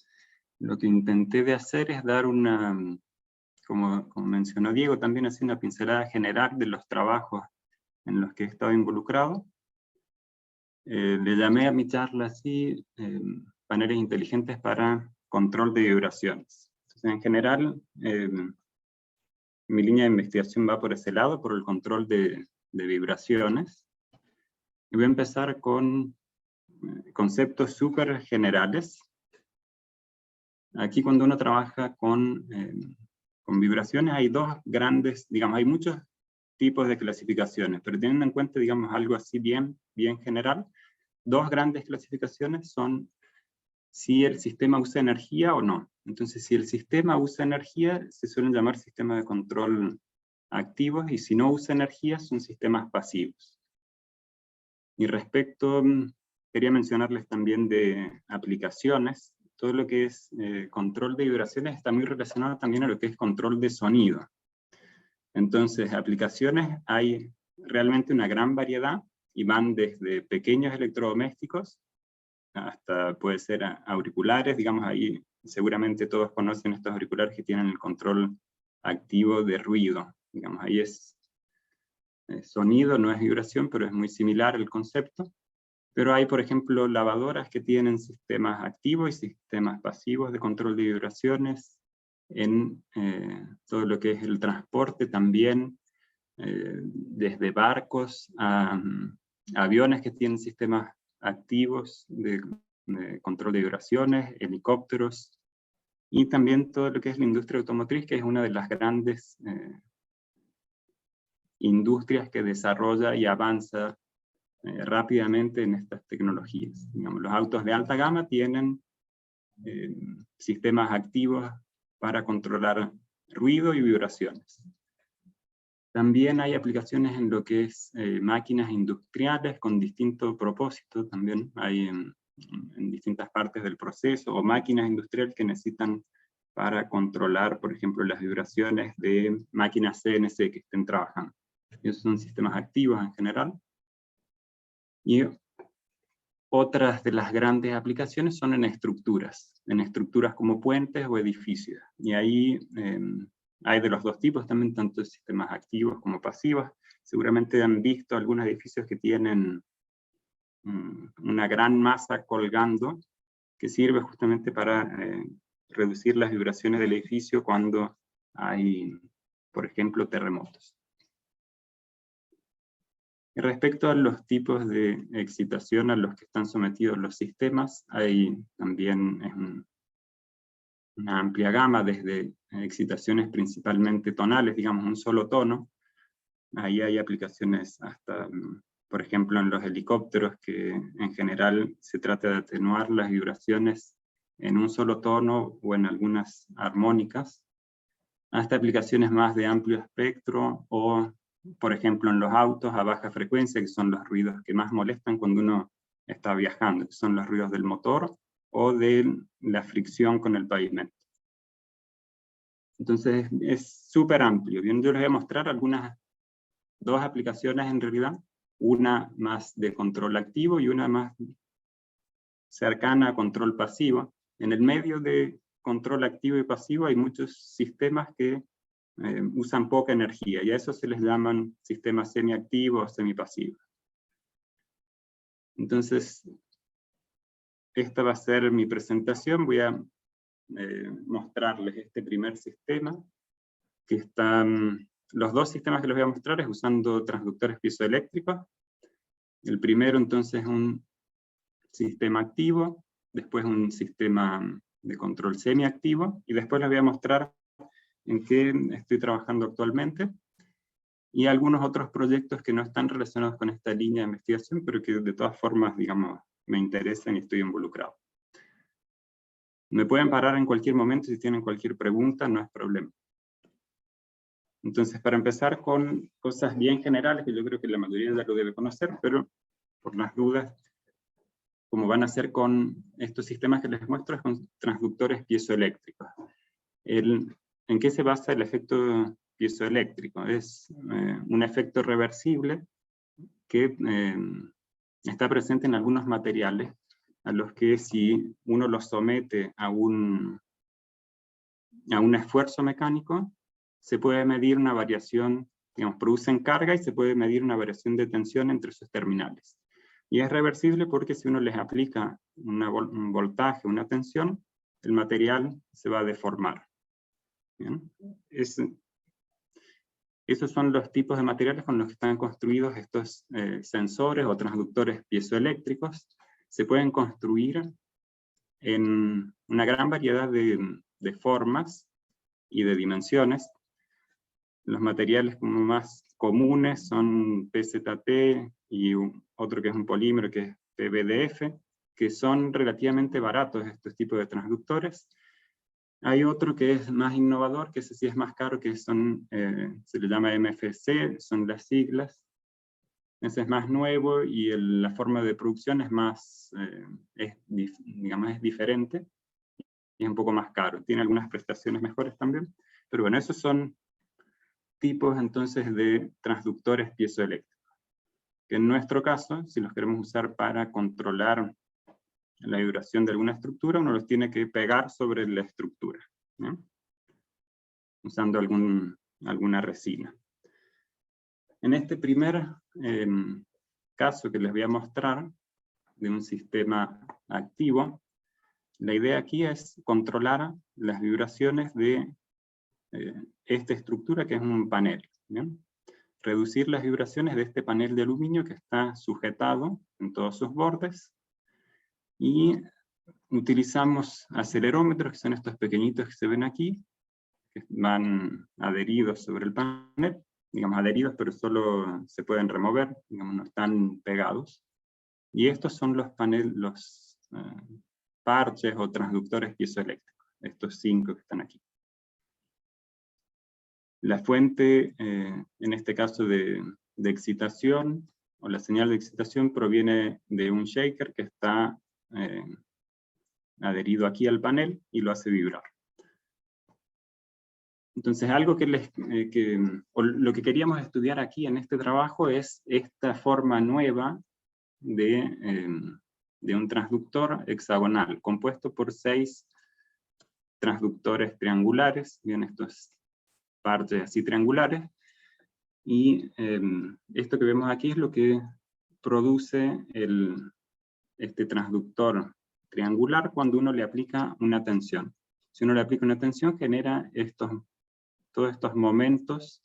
lo que intenté de hacer es dar como mencionó Diego, también hacer una pincelada general de los trabajos en los que he estado involucrado. Le llamé a mi charla así, paneles inteligentes para control de vibraciones. Entonces, en general, mi línea de investigación va por ese lado, por el control de vibraciones. Y voy a empezar con conceptos súper generales. Aquí cuando uno trabaja con vibraciones hay dos grandes, digamos, hay muchos tipos de clasificaciones, pero teniendo en cuenta, digamos, algo así bien general, dos grandes clasificaciones son si el sistema usa energía o no. Entonces, si el sistema usa energía, se suelen llamar sistemas de control activos, y si no usa energía, son sistemas pasivos. Y respecto, quería mencionarles también de aplicaciones. Todo lo que es control de vibraciones está muy relacionado también a lo que es control de sonido. Entonces, aplicaciones hay realmente una gran variedad, y van desde pequeños electrodomésticos hasta puede ser auriculares, digamos, ahí seguramente todos conocen estos auriculares que tienen el control activo de ruido, digamos, ahí es sonido, no es vibración, pero es muy similar el concepto. Pero hay, por ejemplo, lavadoras que tienen sistemas activos y sistemas pasivos de control de vibraciones. En todo lo que es el transporte también, desde barcos a aviones que tienen sistemas activos de control de vibraciones, helicópteros, y también todo lo que es la industria automotriz, que es una de las grandes industrias que desarrolla y avanza rápidamente en estas tecnologías. Digamos, los autos de alta gama tienen sistemas activos para controlar ruido y vibraciones. También hay aplicaciones en lo que es máquinas industriales con distinto propósito. También hay en distintas partes del proceso, o máquinas industriales que necesitan para controlar, por ejemplo, las vibraciones de máquinas CNC que estén trabajando. Esos son sistemas activos en general. Y otras de las grandes aplicaciones son en estructuras como puentes o edificios. Y ahí hay de los dos tipos también, tanto sistemas activos como pasivos. Seguramente han visto algunos edificios que tienen una gran masa colgando, que sirve justamente para reducir las vibraciones del edificio cuando hay, por ejemplo, terremotos. Y respecto a los tipos de excitación a los que están sometidos los sistemas, hay también una amplia gama, desde excitaciones principalmente tonales, digamos un solo tono. Ahí hay aplicaciones hasta, por ejemplo, en los helicópteros, que en general se trata de atenuar las vibraciones en un solo tono o en algunas armónicas, hasta aplicaciones más de amplio espectro, o por ejemplo en los autos a baja frecuencia, que son los ruidos que más molestan cuando uno está viajando, que son los ruidos del motor o de la fricción con el pavimento. Entonces es súper amplio. Bien, yo les voy a mostrar dos aplicaciones en realidad, una más de control activo y una más cercana a control pasivo. En el medio de control activo y pasivo hay muchos sistemas que usan poca energía, y a eso se les llaman sistemas semiactivos o semipasivos. Entonces, esta va a ser mi presentación. Voy a mostrarles este primer sistema, que están, los dos sistemas que les voy a mostrar es usando transductores piezoeléctricos. El primero entonces es un sistema activo, después un sistema de control semiactivo, y después les voy a mostrar en qué estoy trabajando actualmente, y algunos otros proyectos que no están relacionados con esta línea de investigación, pero que de todas formas, digamos, me interesan y estoy involucrado. Me pueden parar en cualquier momento si tienen cualquier pregunta, no es problema. Entonces, para empezar con cosas bien generales, que yo creo que la mayoría ya lo debe conocer, pero por las dudas, como van a hacer con estos sistemas que les muestro, es con transductores piezoeléctricos. ¿En qué se basa el efecto piezoeléctrico? Es un efecto reversible que está presente en algunos materiales, a los que si uno los somete a un esfuerzo mecánico, se puede medir una variación, digamos, producen carga y se puede medir una variación de tensión entre sus terminales. Y es reversible porque si uno les aplica un voltaje, una tensión, el material se va a deformar. ¿Bien? Esos son los tipos de materiales con los que están construidos estos sensores o transductores piezoeléctricos. Se pueden construir en una gran variedad de formas y de dimensiones. Los materiales como más comunes son PZT y otro que es un polímero que es PVDF, que son relativamente baratos estos tipos de transductores. Hay otro que es más innovador, que ese sí es más caro, que son, se le llama MFC, son las siglas. Ese es más nuevo y la forma de producción es más, digamos, es diferente y es un poco más caro. Tiene algunas prestaciones mejores también, pero bueno, esos son tipos entonces de transductores piezoeléctricos, que en nuestro caso, si los queremos usar para controlar la vibración de alguna estructura, uno los tiene que pegar sobre la estructura, ¿no? Usando alguna resina. En este primer caso que les voy a mostrar, de un sistema activo, la idea aquí es controlar las vibraciones de esta estructura, que es un panel, ¿bien? Reducir las vibraciones de este panel de aluminio que está sujetado en todos sus bordes, y utilizamos acelerómetros, que son estos pequeñitos que se ven aquí, que van adheridos sobre el panel, digamos, adheridos, pero solo se pueden remover, digamos, no están pegados. Y estos son los parches o transductores piezoeléctricos, estos 5 que están aquí. La fuente, en este caso de excitación, o la señal de excitación, proviene de un shaker que está adherido aquí al panel y lo hace vibrar. Entonces, algo lo que queríamos estudiar aquí en este trabajo es esta forma nueva de un transductor hexagonal, compuesto por 6 transductores triangulares, bien, estos parches así triangulares, y esto que vemos aquí es lo que produce este transductor triangular cuando uno le aplica una tensión. Si uno le aplica una tensión, genera todos estos momentos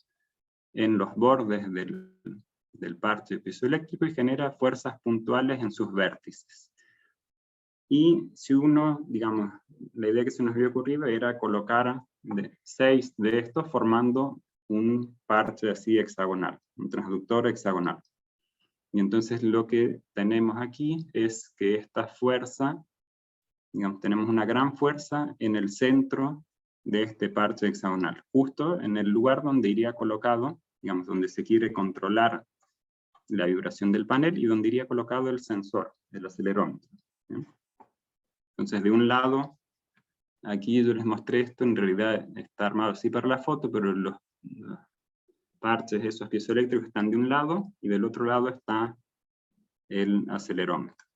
en los bordes del parche piezoeléctrico y genera fuerzas puntuales en sus vértices. Y si uno, digamos, la idea que se nos había ocurrido era colocar 6 de estos formando un parche así hexagonal, un transductor hexagonal. Y entonces lo que tenemos aquí es que esta fuerza, digamos, tenemos una gran fuerza en el centro de este parche hexagonal, justo en el lugar donde iría colocado, digamos, donde se quiere controlar la vibración del panel y donde iría colocado el sensor, el acelerómetro. ¿Sí? Entonces, de un lado, aquí yo les mostré esto, en realidad está armado así para la foto, pero los parches esos piezoeléctricos están de un lado, y del otro lado está el acelerómetro.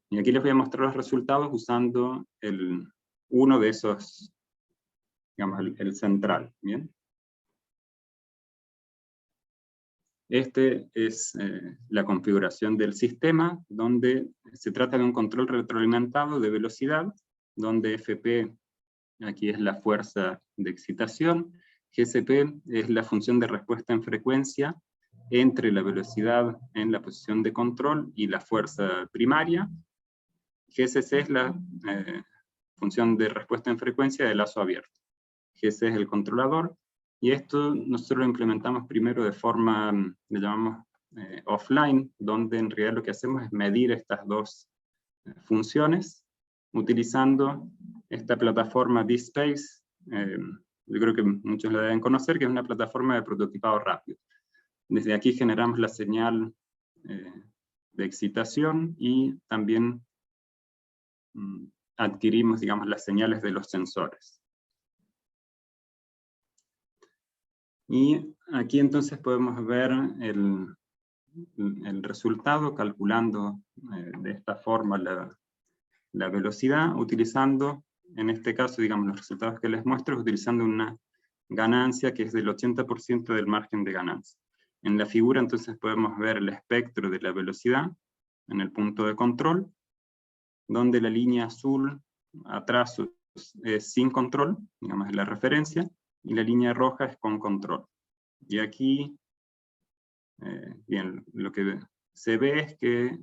Y aquí les voy a mostrar los resultados usando uno de esos, digamos, el central, ¿bien? Este es la configuración del sistema, donde se trata de un control retroalimentado de velocidad, donde FP aquí es la fuerza de excitación, GSP es la función de respuesta en frecuencia entre la velocidad en la posición de control y la fuerza primaria. GSC es la función de respuesta en frecuencia de lazo abierto. GC es el controlador, y esto nosotros lo implementamos primero de forma, le llamamos offline, donde en realidad lo que hacemos es medir estas dos funciones, utilizando esta plataforma DSpace, yo creo que muchos la deben conocer, que es una plataforma de prototipado rápido. Desde aquí generamos la señal de excitación y también adquirimos, digamos, las señales de los sensores. Y aquí entonces podemos ver el resultado calculando de esta forma la velocidad, utilizando, en este caso, digamos, los resultados que les muestro, utilizando una ganancia que es del 80% del margen de ganancia. En la figura entonces podemos ver el espectro de la velocidad en el punto de control, donde la línea azul atrás es sin control, digamos, es la referencia, y la línea roja es con control. Y aquí, bien, lo que se ve es que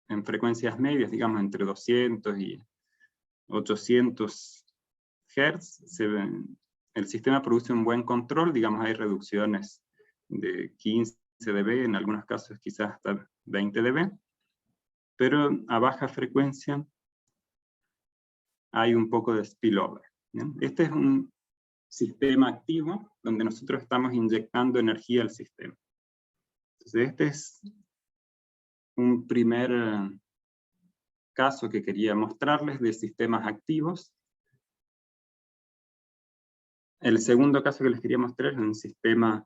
en frecuencias medias, digamos entre 200 y 800 Hz, el sistema produce un buen control, digamos hay reducciones de 15 dB, en algunos casos quizás hasta 20 dB, pero a baja frecuencia hay un poco de spillover. ¿Bien? Este es un sistema activo donde nosotros estamos inyectando energía al sistema. Entonces este es un primer caso que quería mostrarles de sistemas activos. El segundo caso que les quería mostrar es un sistema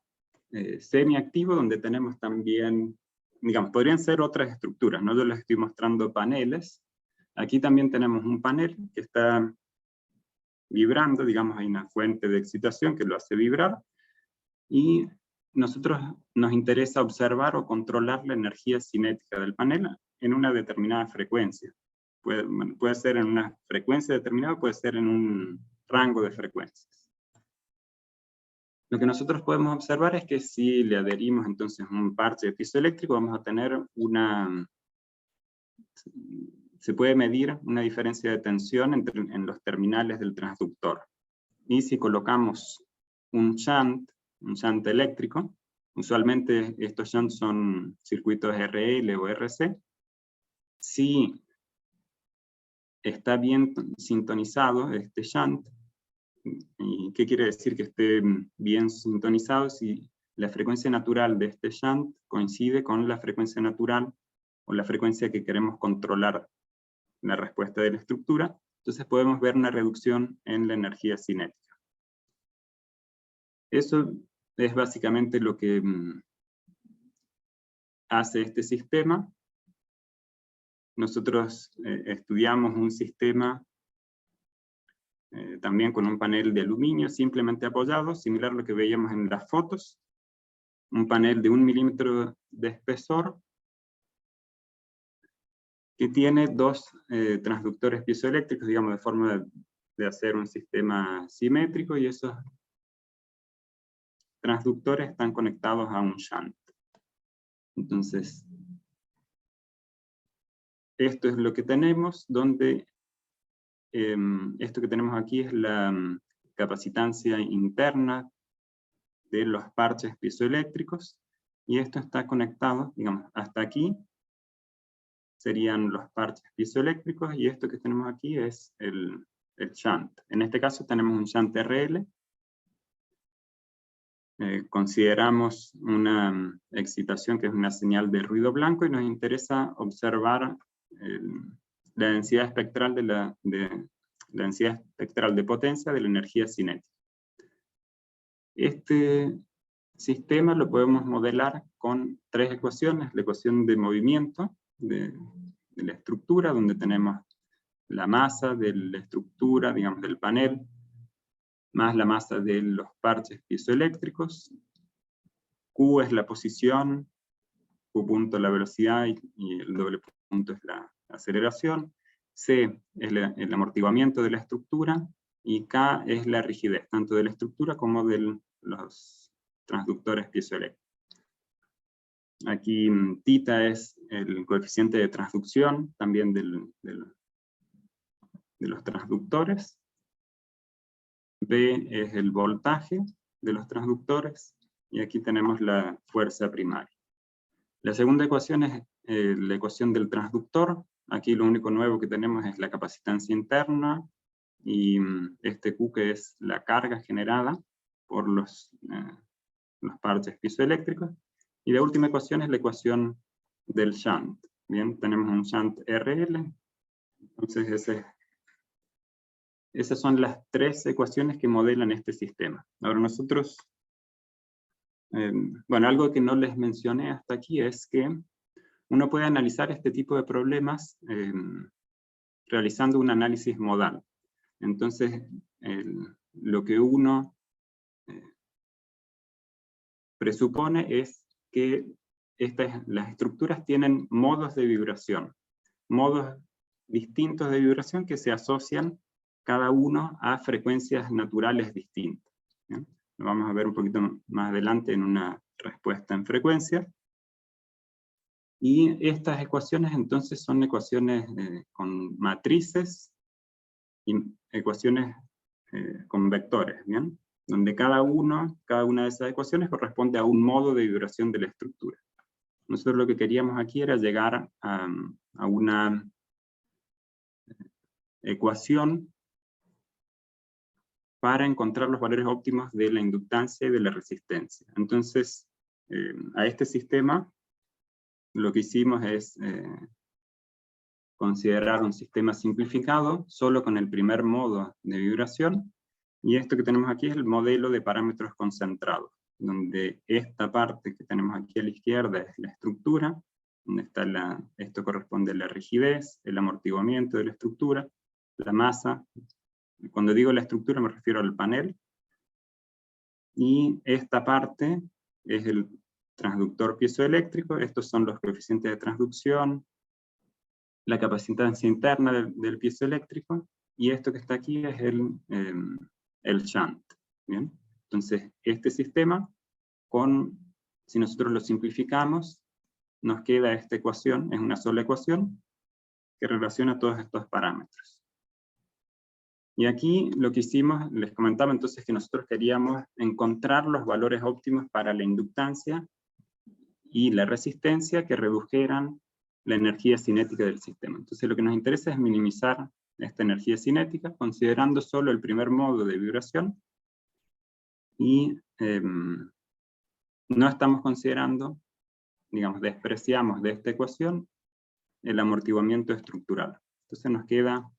semiactivo, donde tenemos también, digamos, podrían ser otras estructuras, ¿no? Yo les estoy mostrando paneles. Aquí también tenemos un panel que está vibrando, digamos, hay una fuente de excitación que lo hace vibrar, y nosotros nos interesa observar o controlar la energía cinética del panel en una determinada frecuencia. Puede ser en una frecuencia determinada, puede ser en un rango de frecuencias. Lo que nosotros podemos observar es que si le adherimos entonces un parche de piezoeléctrico, vamos a tener se puede medir una diferencia de tensión en los terminales del transductor. Y si colocamos un shunt shunt eléctrico. Usualmente estos shunts son circuitos RL o RC. Si está bien sintonizado este shunt, ¿y qué quiere decir que esté bien sintonizado? Si la frecuencia natural de este shunt coincide con la frecuencia natural o la frecuencia que queremos controlar la respuesta de la estructura, entonces podemos ver una reducción en la energía cinética. Eso es básicamente lo que hace este sistema. Nosotros estudiamos un sistema también con un panel de aluminio simplemente apoyado, similar a lo que veíamos en las fotos. Un panel de 1 milímetro de espesor que tiene 2 transductores piezoeléctricos, digamos, de forma de hacer un sistema simétrico, y esos transductores están conectados a un shunt. Entonces, esto es lo que tenemos, donde esto que tenemos aquí es la capacitancia interna de los parches piezoeléctricos, y esto está conectado, digamos, hasta aquí serían los parches piezoeléctricos, y esto que tenemos aquí es el shunt. En este caso tenemos un shunt RL. Consideramos una excitación que es una señal de ruido blanco, y nos interesa observar la densidad espectral la densidad espectral de potencia de la energía cinética. Este sistema lo podemos modelar con 3 ecuaciones: la ecuación de movimiento de la estructura, donde tenemos la masa de la estructura, digamos, del panel, más la masa de los parches piezoeléctricos. Q es la posición, Q punto la velocidad, y el doble punto es la aceleración. C es el amortiguamiento de la estructura, y K es la rigidez, tanto de la estructura como de los transductores piezoeléctricos. Aquí θ es el coeficiente de transducción, también de los transductores. B es el voltaje de los transductores, y aquí tenemos la fuerza primaria. La segunda ecuación es la ecuación del transductor. Aquí lo único nuevo que tenemos es la capacitancia interna, y este Q, que es la carga generada por los parches piezoeléctricos. Y la última ecuación es la ecuación del shunt. Bien, tenemos un shunt RL. Entonces esas son las 3 ecuaciones que modelan este sistema. Ahora nosotros, bueno, algo que no les mencioné hasta aquí es que uno puede analizar este tipo de problemas realizando un análisis modal. Entonces, lo que uno presupone es que las estructuras tienen modos de vibración, modos distintos de vibración que se asocian cada uno a frecuencias naturales distintas. ¿Bien? Lo vamos a ver un poquito más adelante en una respuesta en frecuencia. Y estas ecuaciones entonces son ecuaciones con matrices y ecuaciones con vectores, ¿bien? Donde cada una de esas ecuaciones corresponde a un modo de vibración de la estructura. Nosotros lo que queríamos aquí era llegar a una ecuación para encontrar los valores óptimos de la inductancia y de la resistencia. Entonces, a este sistema lo que hicimos es considerar un sistema simplificado solo con el primer modo de vibración, y esto que tenemos aquí es el modelo de parámetros concentrados, donde esta parte que tenemos aquí a la izquierda es la estructura, donde está esto corresponde a la rigidez, el amortiguamiento de la estructura, la masa. Cuando digo la estructura me refiero al panel, y esta parte es el transductor piezoeléctrico. Estos son los coeficientes de transducción, la capacitancia interna del piezoeléctrico, y esto que está aquí es el shunt. ¿Bien? Entonces, este sistema, si nosotros lo simplificamos, nos queda esta ecuación, es una sola ecuación, que relaciona todos estos parámetros. Y aquí lo que hicimos, les comentaba entonces que nosotros queríamos encontrar los valores óptimos para la inductancia y la resistencia que redujeran la energía cinética del sistema. Entonces lo que nos interesa es minimizar esta energía cinética, considerando solo el primer modo de vibración, y no estamos considerando, digamos, despreciamos de esta ecuación el amortiguamiento estructural. Entonces nos queda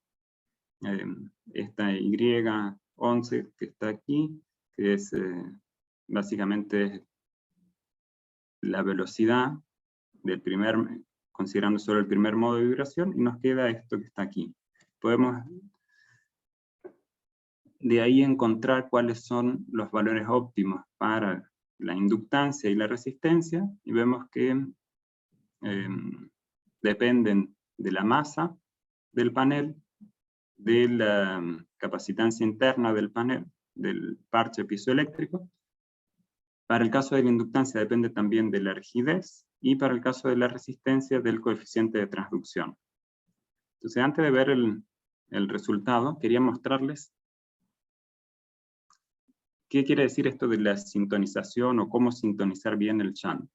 esta Y11 que está aquí, que es básicamente la velocidad del considerando solo el primer modo de vibración, y nos queda esto que está aquí. Podemos de ahí encontrar cuáles son los valores óptimos para la inductancia y la resistencia, y vemos que dependen de la masa del panel, de la capacitancia interna del panel, del parche piezoeléctrico. Para el caso de la inductancia depende también de la rigidez, y para el caso de la resistencia del coeficiente de transducción. Entonces, antes de ver el resultado, quería mostrarles qué quiere decir esto de la sintonización o cómo sintonizar bien el shunt.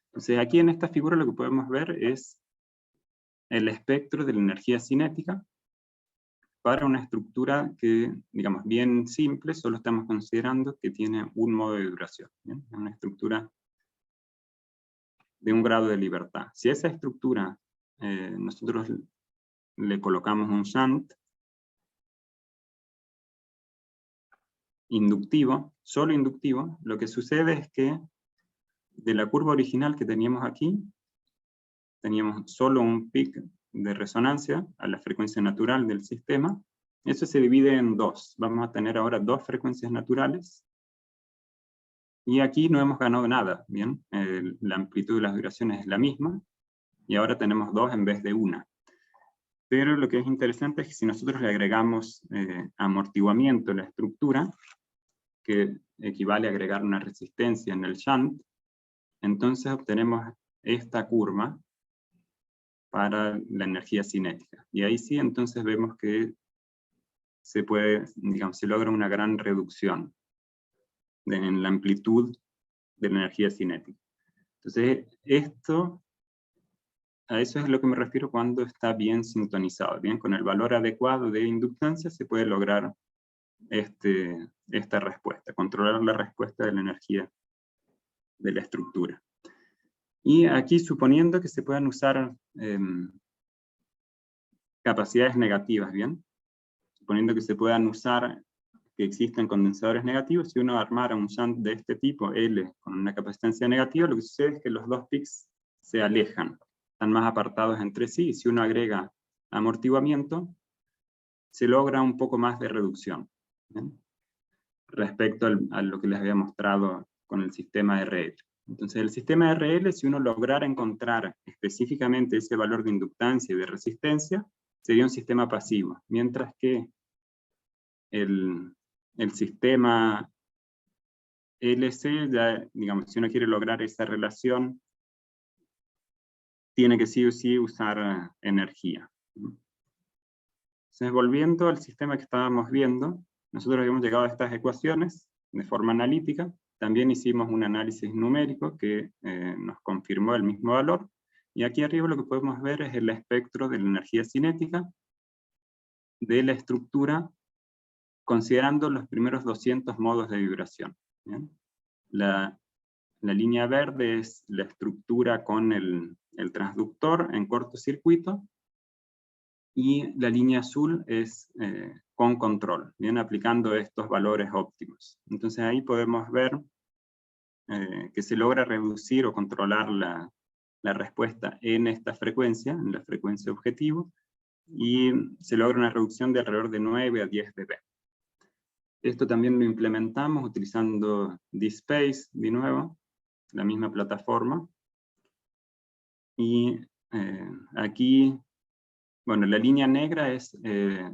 Entonces, aquí en esta figura lo que podemos ver es el espectro de la energía cinética para una estructura que, digamos, bien simple, solo estamos considerando que tiene un modo de vibración. ¿Bien? Es una estructura de un grado de libertad. Si a esa estructura nosotros le colocamos un shunt inductivo, solo inductivo, lo que sucede es que de la curva original que teníamos aquí, teníamos solo un pic de resonancia a la frecuencia natural del sistema. Eso se divide en dos. Vamos a tener ahora dos frecuencias naturales, y aquí no hemos ganado nada, ¿bien? La amplitud de las vibraciones es la misma, y ahora tenemos dos en vez de una. Pero lo que es interesante es que si nosotros le agregamos amortiguamiento a la estructura, que equivale a agregar una resistencia en el shunt, entonces obtenemos esta curva para la energía cinética. Y ahí sí, entonces vemos que se puede, digamos, se logra una gran reducción en la amplitud de la energía cinética. Entonces, a eso es a lo que me refiero cuando está bien sintonizado. Bien, con el valor adecuado de inductancia se puede lograr esta respuesta, controlar la respuesta de la energía de la estructura. Y aquí, suponiendo que se puedan usar capacidades negativas, ¿bien? Suponiendo que se puedan usar, que existen condensadores negativos, si uno armara un shunt de este tipo, L, con una capacitancia negativa, lo que sucede es que los dos pics se alejan, están más apartados entre sí, y si uno agrega amortiguamiento, se logra un poco más de reducción, ¿bien? Respecto a lo que les había mostrado con el sistema RL. Entonces, el sistema RL, si uno lograra encontrar específicamente ese valor de inductancia y de resistencia, sería un sistema pasivo, mientras que el sistema LC, ya, digamos, si uno quiere lograr esa relación, tiene que sí o sí usar energía. Entonces, volviendo al sistema que estábamos viendo, nosotros habíamos llegado a estas ecuaciones de forma analítica. También hicimos un análisis numérico que nos confirmó el mismo valor. Y aquí arriba lo que podemos ver es el espectro de la energía cinética de la estructura, considerando los primeros 200 modos de vibración. ¿Bien? La línea verde es la estructura con el transductor en cortocircuito, y la línea azul es con control, bien, aplicando estos valores óptimos. Entonces ahí podemos ver que se logra reducir o controlar la respuesta en esta frecuencia, en la frecuencia objetivo, y se logra una reducción de alrededor de 9 a 10 dB. Esto también lo implementamos utilizando DSpace, de nuevo, la misma plataforma. Y aquí, bueno, la línea negra es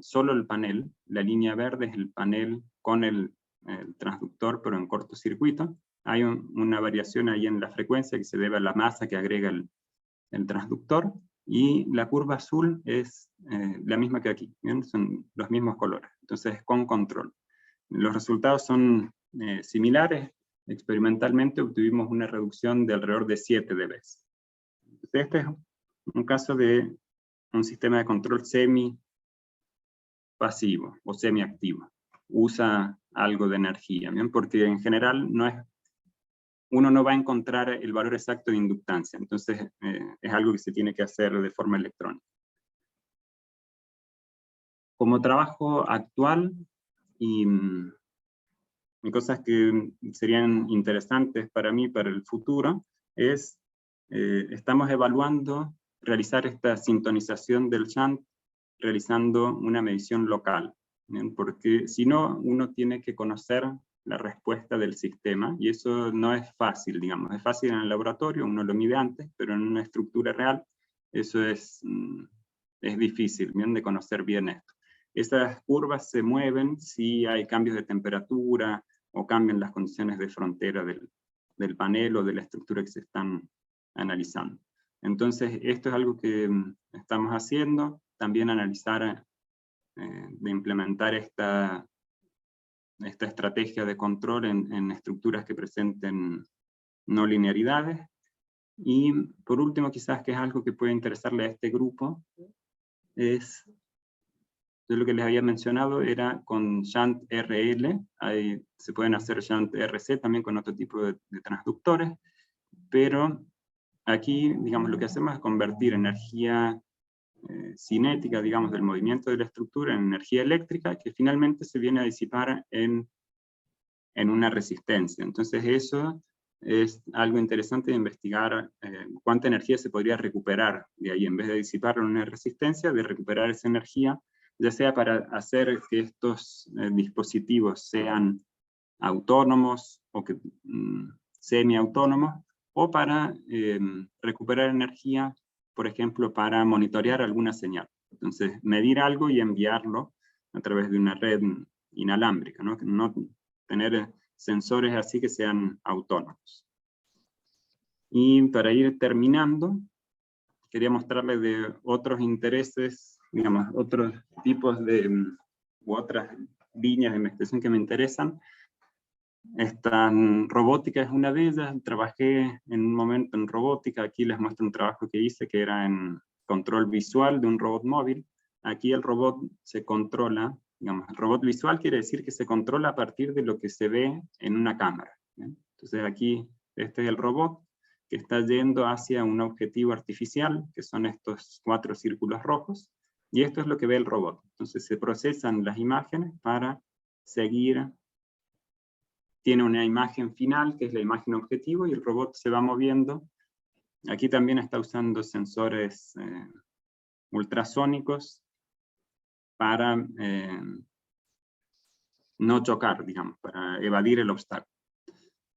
solo el panel, la línea verde es el panel con el transductor, pero en cortocircuito. Hay una variación ahí en la frecuencia que se debe a la masa que agrega el transductor, y la curva azul es la misma que aquí, ¿bien? Son los mismos colores, entonces con control. Los resultados son similares. Experimentalmente obtuvimos una reducción de alrededor de 7 dB. Este es un caso de un sistema de control semi-pasivo o semi-activo. Usa algo de energía, ¿bien? Porque en general uno no va a encontrar el valor exacto de inductancia, entonces es algo que se tiene que hacer de forma electrónica. Como trabajo actual y cosas que serían interesantes para mí, para el futuro, estamos evaluando realizar esta sintonización del shunt realizando una medición local, ¿bien? Porque si no, uno tiene que conocer la respuesta del sistema, y eso no es fácil, digamos. Es fácil en el laboratorio, uno lo mide antes, pero en una estructura real, eso es difícil, ¿bien? De conocer bien esto. Esas curvas se mueven si hay cambios de temperatura, o cambian las condiciones de frontera del panel o de la estructura que se están analizando. Entonces, esto es algo que estamos haciendo, también analizar, de implementar esta estrategia de control en estructuras que presenten no linearidades. Y por último, quizás que es algo que puede interesarle a este grupo, es de lo que les había mencionado, era con shunt RL, se pueden hacer shunt RC también con otro tipo de transductores, pero aquí, digamos, lo que hacemos es convertir energía cinética, digamos, del movimiento de la estructura en energía eléctrica, que finalmente se viene a disipar en una resistencia. Entonces eso es algo interesante de investigar, cuánta energía se podría recuperar de ahí, en vez de disiparlo en una resistencia, de recuperar esa energía, ya sea para hacer que estos dispositivos sean autónomos o que semiautónomos, o para recuperar energía, por ejemplo, para monitorear alguna señal. Entonces, medir algo y enviarlo a través de una red inalámbrica, ¿no? No tener sensores así que sean autónomos. Y para ir terminando, quería mostrarles de otros intereses, digamos, otros tipos u otras líneas de investigación que me interesan. Robótica es una de ellas. Trabajé en un momento en robótica. Aquí les muestro un trabajo que hice que era en control visual de un robot móvil. Aquí el robot se controla, digamos, el robot visual quiere decir que se controla a partir de lo que se ve en una cámara, ¿bien? Entonces aquí, este es el robot que está yendo hacia un objetivo artificial, que son estos 4 círculos rojos, y esto es lo que ve el robot. Entonces se procesan las imágenes para seguir. Tiene una imagen final, que es la imagen objetivo, y el robot se va moviendo. Aquí también está usando sensores ultrasónicos para no chocar, digamos, para evadir el obstáculo.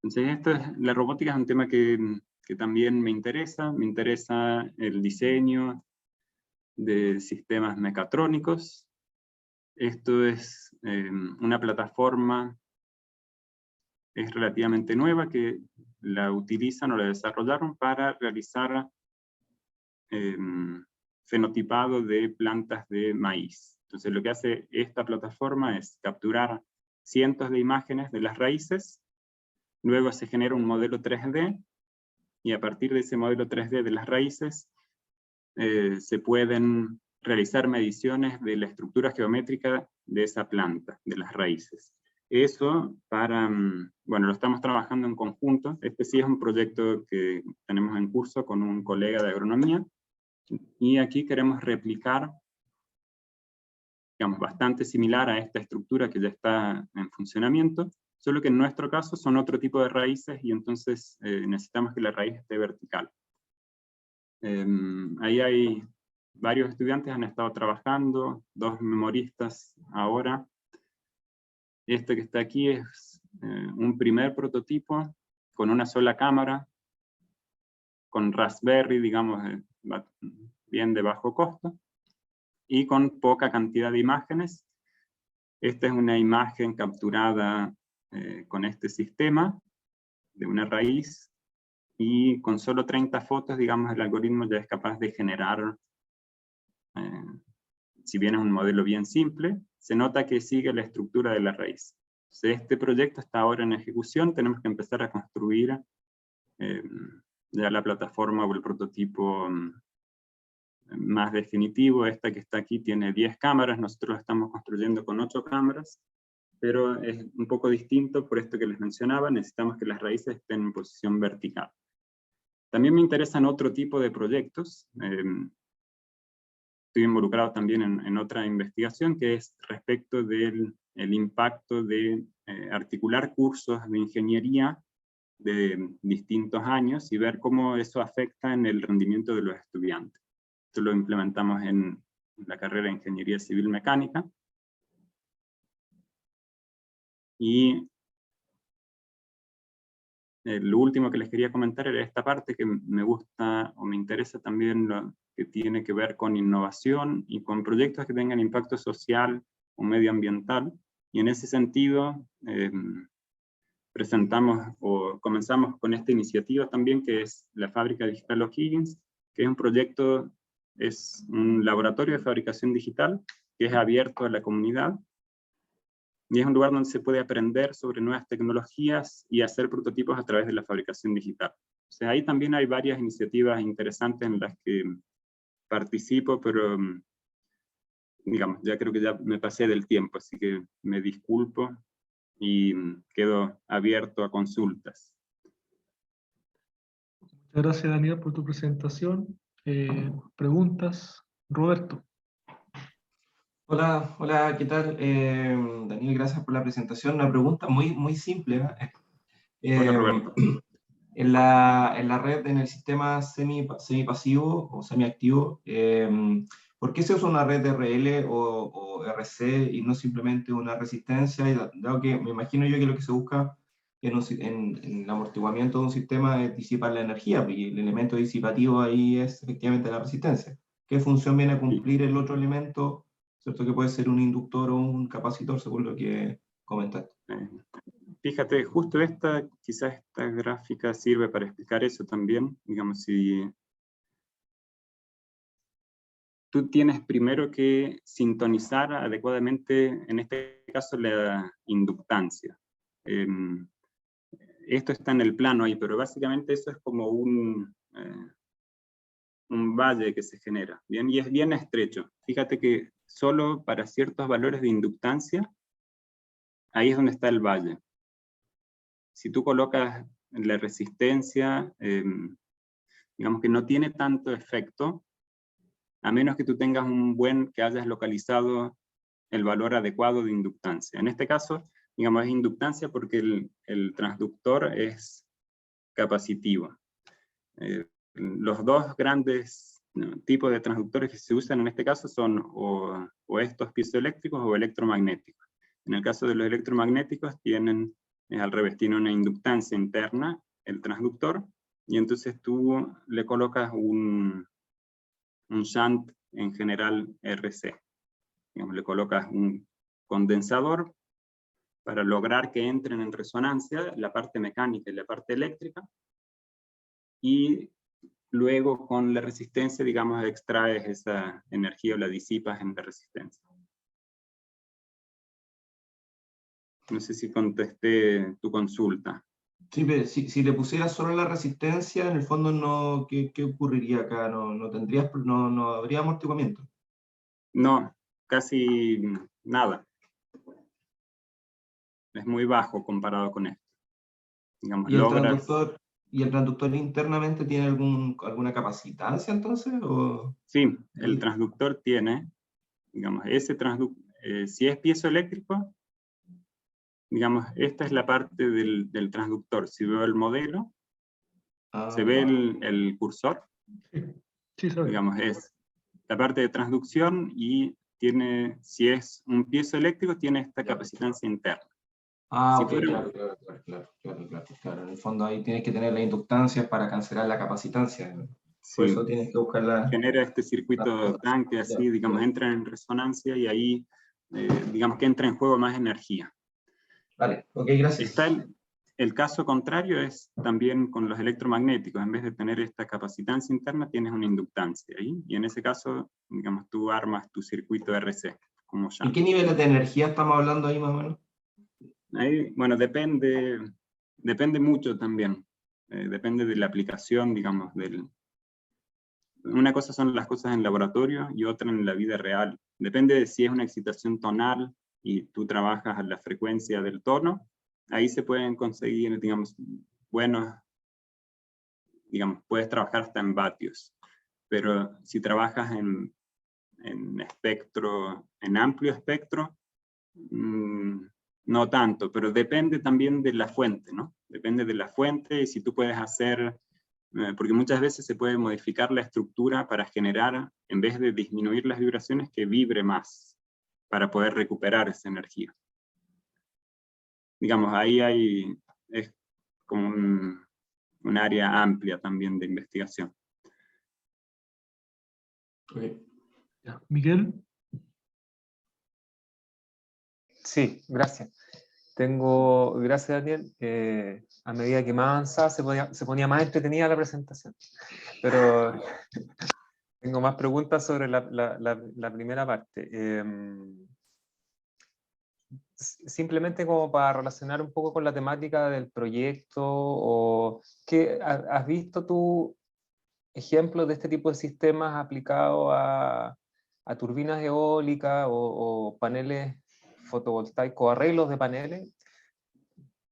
Entonces, la robótica es un tema que también me interesa. Me interesa el diseño de sistemas mecatrónicos. Esto es una plataforma, es relativamente nueva, que la utilizan o la desarrollaron para realizar fenotipado de plantas de maíz. Entonces lo que hace esta plataforma es capturar cientos de imágenes de las raíces, luego se genera un modelo 3D, y a partir de ese modelo 3D de las raíces se pueden realizar mediciones de la estructura geométrica de esa planta, de las raíces. Eso bueno, lo estamos trabajando en conjunto. Este sí es un proyecto que tenemos en curso con un colega de agronomía, y aquí queremos replicar, digamos, bastante similar a esta estructura que ya está en funcionamiento, solo que en nuestro caso son otro tipo de raíces, y entonces necesitamos que la raíz esté vertical. Ahí hay varios estudiantes han estado trabajando, 2 memoristas ahora. Este que está aquí es un primer prototipo con una sola cámara, con Raspberry, digamos, bien de bajo costo, y con poca cantidad de imágenes. Esta es una imagen capturada con este sistema de una raíz, y con solo 30 fotos, digamos, el algoritmo ya es capaz de generar, si bien es un modelo bien simple, se nota que sigue la estructura de la raíz. Entonces, este proyecto está ahora en ejecución, tenemos que empezar a construir ya la plataforma o el prototipo más definitivo. Esta que está aquí tiene 10 cámaras, nosotros la estamos construyendo con 8 cámaras, pero es un poco distinto por esto que les mencionaba, necesitamos que las raíces estén en posición vertical. También me interesan otro tipo de proyectos. Estoy involucrado también en otra investigación que es respecto del impacto de articular cursos de ingeniería de distintos años y ver cómo eso afecta en el rendimiento de los estudiantes. Esto lo implementamos en la carrera de Ingeniería Civil Mecánica. Y lo último que les quería comentar era esta parte que me gusta o me interesa también, lo que tiene que ver con innovación y con proyectos que tengan impacto social o medioambiental. Y en ese sentido, presentamos o comenzamos con esta iniciativa también, que es la Fábrica Digital O'Higgins, que es un proyecto, es un laboratorio de fabricación digital que es abierto a la comunidad. Y es un lugar donde se puede aprender sobre nuevas tecnologías y hacer prototipos a través de la fabricación digital. O sea, ahí también hay varias iniciativas interesantes en las que participo, pero digamos, ya creo que ya me pasé del tiempo, así que me disculpo y quedo abierto a consultas. Muchas gracias, Daniel, por tu presentación. Preguntas. Roberto. Hola, hola, ¿qué tal? Daniel, gracias por la presentación. Una pregunta muy simple. Hola, Roberto. En la red, en el sistema semipasivo o semiactivo, ¿por qué se usa una red RL o RC y no simplemente una resistencia? Y dado que me imagino yo que lo que se busca en el amortiguamiento de un sistema es disipar la energía, y el elemento disipativo ahí es efectivamente la resistencia. ¿Qué función viene a cumplir el otro elemento? ¿Cierto? Que puede ser un inductor o un capacitor, según lo que comentaste. Fíjate, justo quizás esta gráfica sirve para explicar eso también. Digamos, si tú tienes primero que sintonizar adecuadamente, en este caso, la inductancia. Esto está en el plano ahí, pero básicamente eso es como un valle que se genera, ¿bien? Y es bien estrecho. Fíjate que solo para ciertos valores de inductancia, ahí es donde está el valle. Si tú colocas la resistencia, digamos que no tiene tanto efecto, a menos que tú tengas que hayas localizado el valor adecuado de inductancia. En este caso, digamos, es inductancia porque el transductor es capacitivo. Los dos grandes tipos de transductores que se usan en este caso son o estos piezoeléctricos o electromagnéticos. En el caso de los electromagnéticos al revés, tiene una inductancia interna, el transductor, y entonces tú le colocas un shunt en general RC. Digamos, le colocas un condensador para lograr que entren en resonancia la parte mecánica y la parte eléctrica, y luego con la resistencia, digamos, extraes esa energía o la disipas en la resistencia. No sé si contesté tu consulta. Sí, pero si le pusieras solo la resistencia, en el fondo no, ¿qué ocurriría acá? No habría amortiguamiento. No, casi nada. Es muy bajo comparado con esto. Digamos, ¿Y el transductor internamente tiene alguna capacitancia entonces? Sí, el transductor tiene, digamos, si es piezoeléctrico, digamos, esta es la parte del transductor. Si veo el modelo, se ve el cursor. Sí, digamos, es la parte de transducción y si es un piezoeléctrico, tiene esta capacitancia interna. Claro. En el fondo ahí tienes que tener la inductancia para cancelar la capacitancia. Sí, por eso tienes que buscar genera este circuito tanque, así, digamos, entra en resonancia y ahí, digamos que entra en juego más energía. Vale, ok, gracias. El caso contrario es también con los electromagnéticos. En vez de tener esta capacitancia interna, tienes una inductancia ahí, y en ese caso, digamos, tú armas tu circuito RC, como ¿Y qué niveles de energía estamos hablando ahí más o menos? ahí, bueno, depende mucho también. Depende de la aplicación, digamos, una cosa son las cosas en laboratorio y otra en la vida real. Depende de si es una excitación tonal y tú trabajas a la frecuencia del tono, ahí se pueden conseguir, digamos, buenos, digamos, puedes trabajar hasta en vatios. Pero si trabajas en espectro, en amplio espectro, no tanto, pero depende también de la fuente, ¿no? Depende de la fuente y si tú puedes hacer, porque muchas veces se puede modificar la estructura para generar, en vez de disminuir las vibraciones, que vibre más, para poder recuperar esa energía. Digamos, ahí es como un área amplia también de investigación. Okay. Ya. Miguel. Sí, gracias. Gracias Daniel, a medida que más avanzaba se ponía más entretenida la presentación. Pero tengo más preguntas sobre la primera parte. Simplemente como para relacionar un poco con la temática del proyecto, o ¿has visto tú ejemplos de este tipo de sistemas aplicados a turbinas eólicas o paneles fotovoltaicos, arreglos de paneles?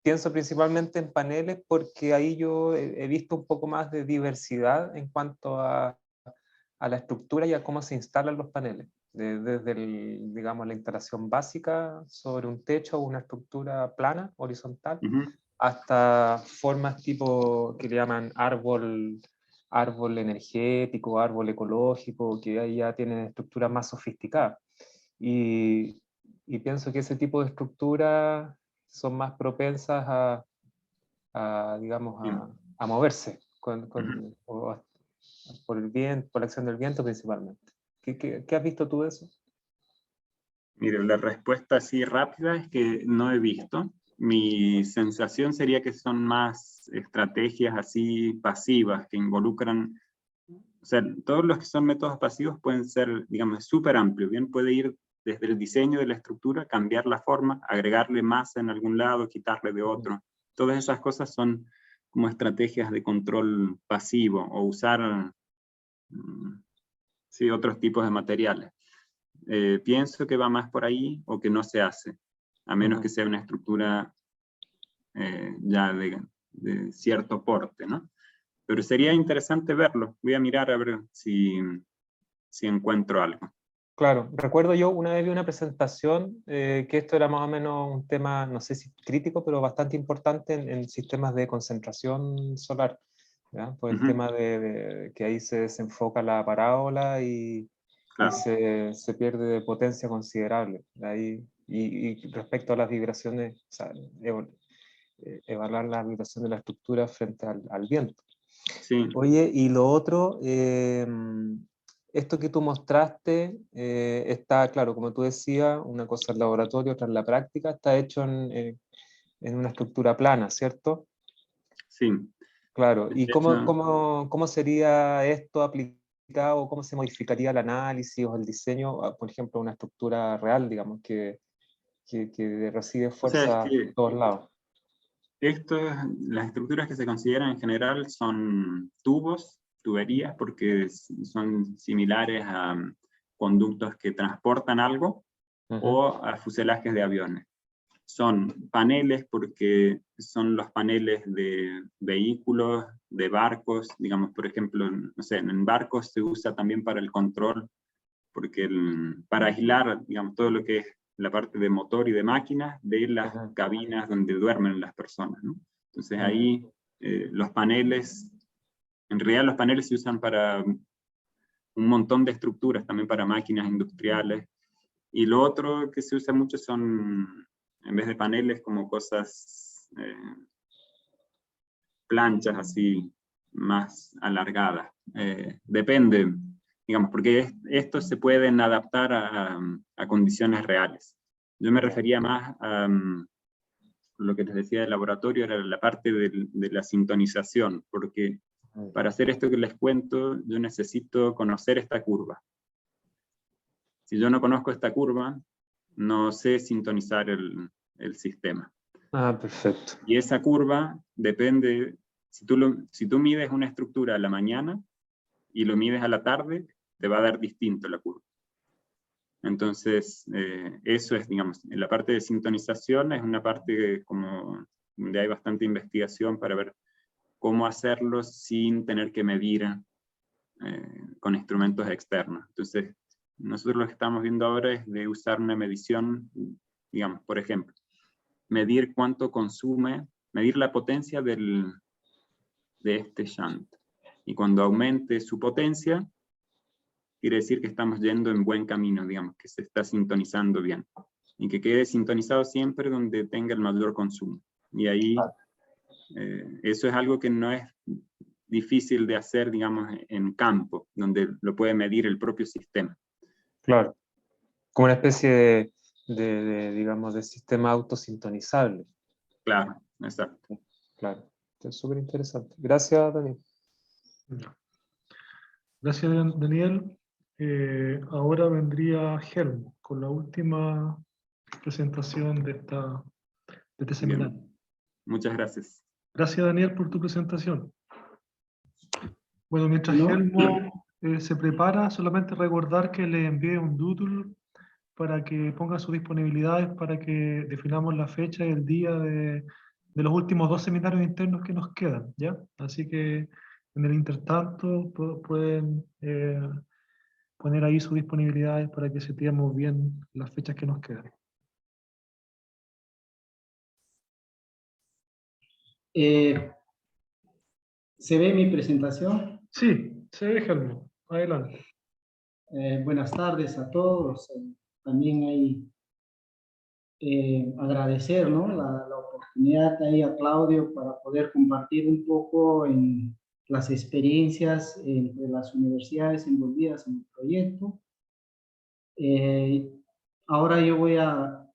Pienso principalmente en paneles porque ahí yo he visto un poco más de diversidad en cuanto a la estructura y a cómo se instalan los paneles. Desde digamos, la instalación básica sobre un techo o una estructura plana, horizontal, hasta formas tipo que le llaman árbol energético, árbol ecológico, que ahí ya tienen estructuras más sofisticadas. Y pienso que ese tipo de estructuras son más propensas digamos, a moverse por el viento, por la acción del viento principalmente. ¿Qué has visto tú de eso? Mire, la respuesta así rápida es que no he visto. Mi sensación sería que son más estrategias así pasivas que involucran, o sea, todos los que son métodos pasivos pueden ser, digamos, súper amplios. Bien, puede ir desde el diseño de la estructura, cambiar la forma, agregarle masa en algún lado, quitarle de otro. Todas esas cosas son como estrategias de control pasivo o usar sí, otros tipos de materiales. Pienso que va más por ahí o que no se hace, a menos que sea una estructura ya de cierto porte, ¿no? Pero sería interesante verlo. Voy a mirar a ver si encuentro algo. Claro, recuerdo yo una vez vi una presentación que esto era más o menos un tema, no sé si crítico, pero bastante importante en sistemas de concentración solar, ¿ya? Por el tema de que ahí se desenfoca la parábola y Claro. se pierde potencia considerable. Ahí, y respecto a las vibraciones, o sea, evaluar la vibración de la estructura frente al viento. Sí. Oye, y lo otro, esto que tú mostraste está, claro, como tú decías, una cosa en laboratorio, otra en la práctica, está hecho en una estructura plana, ¿cierto? Sí. Claro, ¿y De hecho, cómo sería esto aplicado, cómo se modificaría el análisis o el diseño, por ejemplo, una estructura real, digamos, que recibe o sea, fuerza es que por todos lados? las estructuras que se consideran en general son tubos, tuberías, porque son similares a conductos que transportan algo o a fuselajes de aviones. Son paneles porque son los paneles de vehículos, de barcos, digamos, por ejemplo, no sé, en barcos se usa también para el control, porque para aislar, digamos, todo lo que es la parte de motor y de máquinas de las cabinas donde duermen las personas, ¿no? Entonces ahí los paneles, en realidad los paneles se usan para un montón de estructuras, también para máquinas industriales, y lo otro que se usa mucho son, en vez de paneles, como cosas, planchas así, más alargadas. Depende, digamos, porque estos se pueden adaptar a condiciones reales. Yo me refería más a lo que les decía del laboratorio, era la parte de la sintonización, porque para hacer esto que les cuento, yo necesito conocer esta curva. Si yo no conozco esta curva, no sé sintonizar el sistema. Ah, perfecto. Y esa curva depende, si tú mides una estructura a la mañana y lo mides a la tarde, te va a dar distinto la curva. Entonces, eso es, digamos, en la parte de sintonización es una parte como donde hay bastante investigación para ver cómo hacerlo sin tener que medir con instrumentos externos. Entonces, nosotros lo que estamos viendo ahora es de usar una medición, digamos, por ejemplo, medir cuánto consume, medir la potencia de este shunt. Y cuando aumente su potencia, quiere decir que estamos yendo en buen camino, digamos, que se está sintonizando bien. Y que quede sintonizado siempre donde tenga el mayor consumo. Y ahí, eso es algo que no es difícil de hacer, digamos, en campo, donde lo puede medir el propio sistema. Claro. Como una especie digamos, de sistema autosintonizable. Claro, exacto. Claro. Es súper interesante. Gracias, Daniel. Gracias, Daniel. Ahora vendría Helmut con la última presentación de este seminario. Bien. Muchas gracias. Gracias, Daniel, por tu presentación. Bueno, mientras ¿No? Helmut se prepara, solamente recordar que le envié un doodle para que ponga sus disponibilidades para que definamos la fecha y el día de los últimos 2 seminarios internos que nos quedan, ¿ya? Así que en el intertanto pueden poner ahí sus disponibilidades para que sepamos bien las fechas que nos quedan. ¿Se ve mi presentación? Sí, se ve, Helmut. Adelante. Buenas tardes a todos. También hay agradecer, ¿no?, la oportunidad ahí a Claudio para poder compartir un poco en las experiencias entre las universidades envolvidas en el proyecto. Ahora yo voy a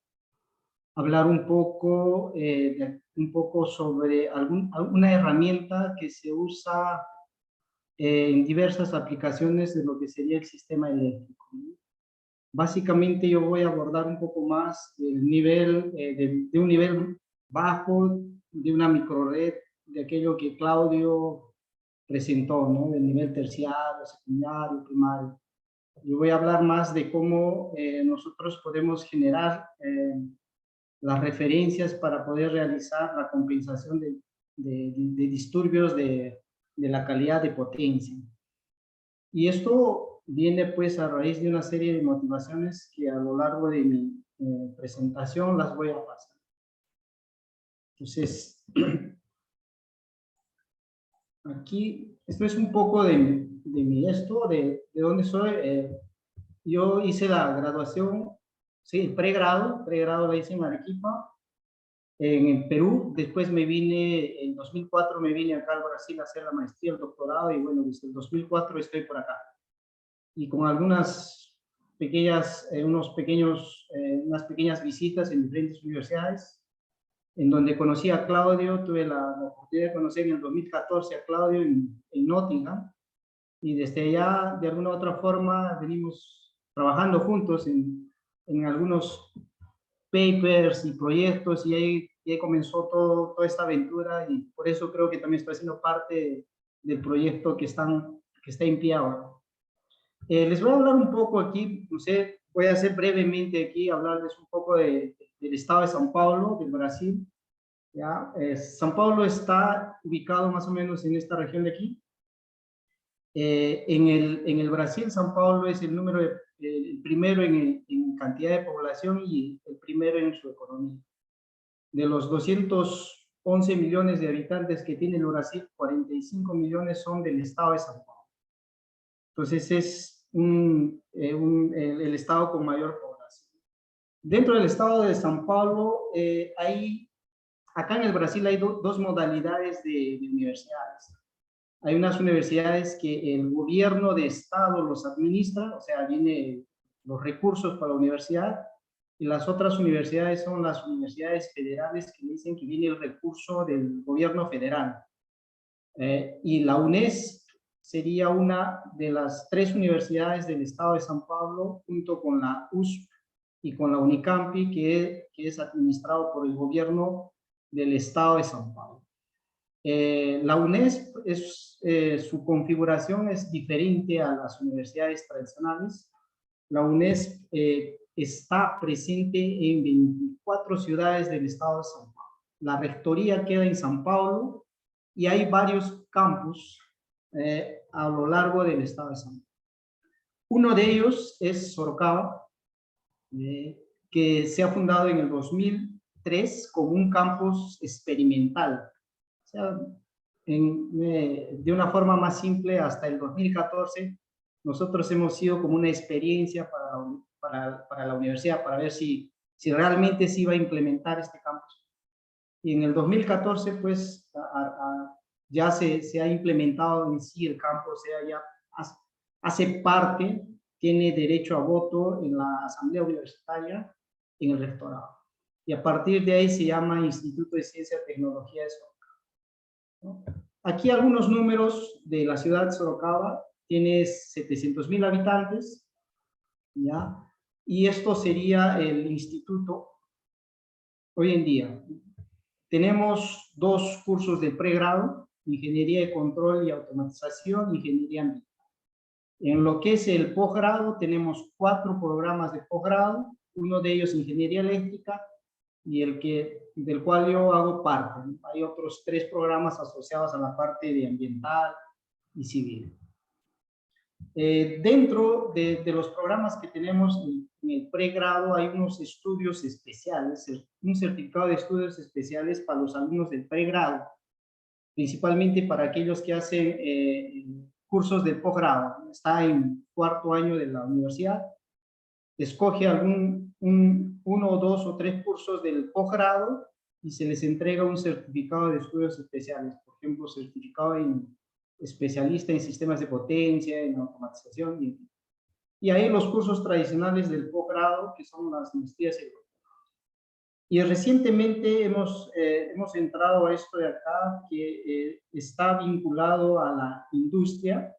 hablar un poco sobre alguna herramienta que se usa en diversas aplicaciones de lo que sería el sistema eléctrico, ¿no? Básicamente yo voy a abordar un poco más del nivel, de un nivel bajo, de una microred, de aquello que Claudio presentó, ¿no?, del nivel terciario, secundario, primario. Yo voy a hablar más de cómo nosotros podemos generar las referencias para poder realizar la compensación de disturbios de la calidad de potencia. Y esto viene pues a raíz de una serie de motivaciones que a lo largo de mi presentación las voy a pasar. Entonces, aquí, esto es un poco de dónde soy. Yo hice la graduación, sí, el pregrado la hice en Arequipa, en Perú. Después me vine, en 2004 me vine acá al Brasil a hacer la maestría, el doctorado, y bueno, desde el 2004 estoy por acá. Y con algunas pequeñas, unas pequeñas visitas en diferentes universidades, en donde conocí a Claudio. Tuve la oportunidad de conocer en el 2014 a Claudio en Nottingham, y desde allá, de alguna u otra forma, venimos trabajando juntos en algunos papers y proyectos, y ahí comenzó toda esta aventura, y por eso creo que también estoy haciendo parte del proyecto que está en pie ahora. Les voy a hablar un poco aquí, no sé, voy a hacer brevemente aquí, hablarles un poco del estado de São Paulo, del Brasil. ¿Ya? São Paulo está ubicado más o menos en esta región de aquí. En el Brasil, São Paulo es el primero en cantidad de población y el primero en su economía. De los 211 millones de habitantes que tiene el Brasil, 45 millones son del estado de São Paulo. Entonces es el estado con mayor población. Dentro del estado de São Paulo, acá en el Brasil hay dos modalidades de universidades. Hay unas universidades que el gobierno de estado los administra, o sea, vienen los recursos para la universidad, y las otras universidades son las universidades federales que dicen que viene el recurso del gobierno federal. Y la UNES sería una de las 3 universidades del estado de San Pablo, junto con la USP y con la Unicampi, que es administrado por el gobierno del estado de San Pablo. La UNES, su configuración es diferente a las universidades tradicionales. La UNES está presente en 24 ciudades del estado de San Paulo. La rectoría queda en San Paulo y hay varios campus a lo largo del estado de San Paulo. Uno de ellos es Sorocaba, que se ha fundado en el 2003 como un campus experimental. O sea, de una forma más simple, hasta el 2014, nosotros hemos sido como una experiencia para la universidad, para ver si realmente se iba a implementar este campus. Y en el 2014, pues, ya se ha implementado en sí el campus, o sea, ya hace parte, tiene derecho a voto en la asamblea universitaria, en el rectorado. Y a partir de ahí se llama Instituto de Ciencia y Tecnología de Sorocaba. Aquí algunos números de la ciudad de Sorocaba. Tiene 700,000 habitantes, ¿ya? Y esto sería el instituto hoy en día. Tenemos 2 cursos de pregrado, Ingeniería de Control y Automatización, Ingeniería Ambiental. En lo que es el posgrado, tenemos 4 programas de posgrado, uno de ellos Ingeniería Eléctrica, y del cual yo hago parte. Hay otros 3 programas asociados a la parte de ambiental y civil. Dentro de los programas que tenemos en el pregrado hay unos estudios especiales, un certificado de estudios especiales para los alumnos del pregrado, principalmente para aquellos que hacen cursos de posgrado. Está en 4º año de la universidad, escoge uno o 2 o 3 cursos del posgrado y se les entrega un certificado de estudios especiales, por ejemplo, certificado en especialista en sistemas de potencia, en automatización, y ahí los cursos tradicionales del posgrado, que son las maestrías y doctorados. Y recientemente hemos entrado a esto de acá, que está vinculado a la industria.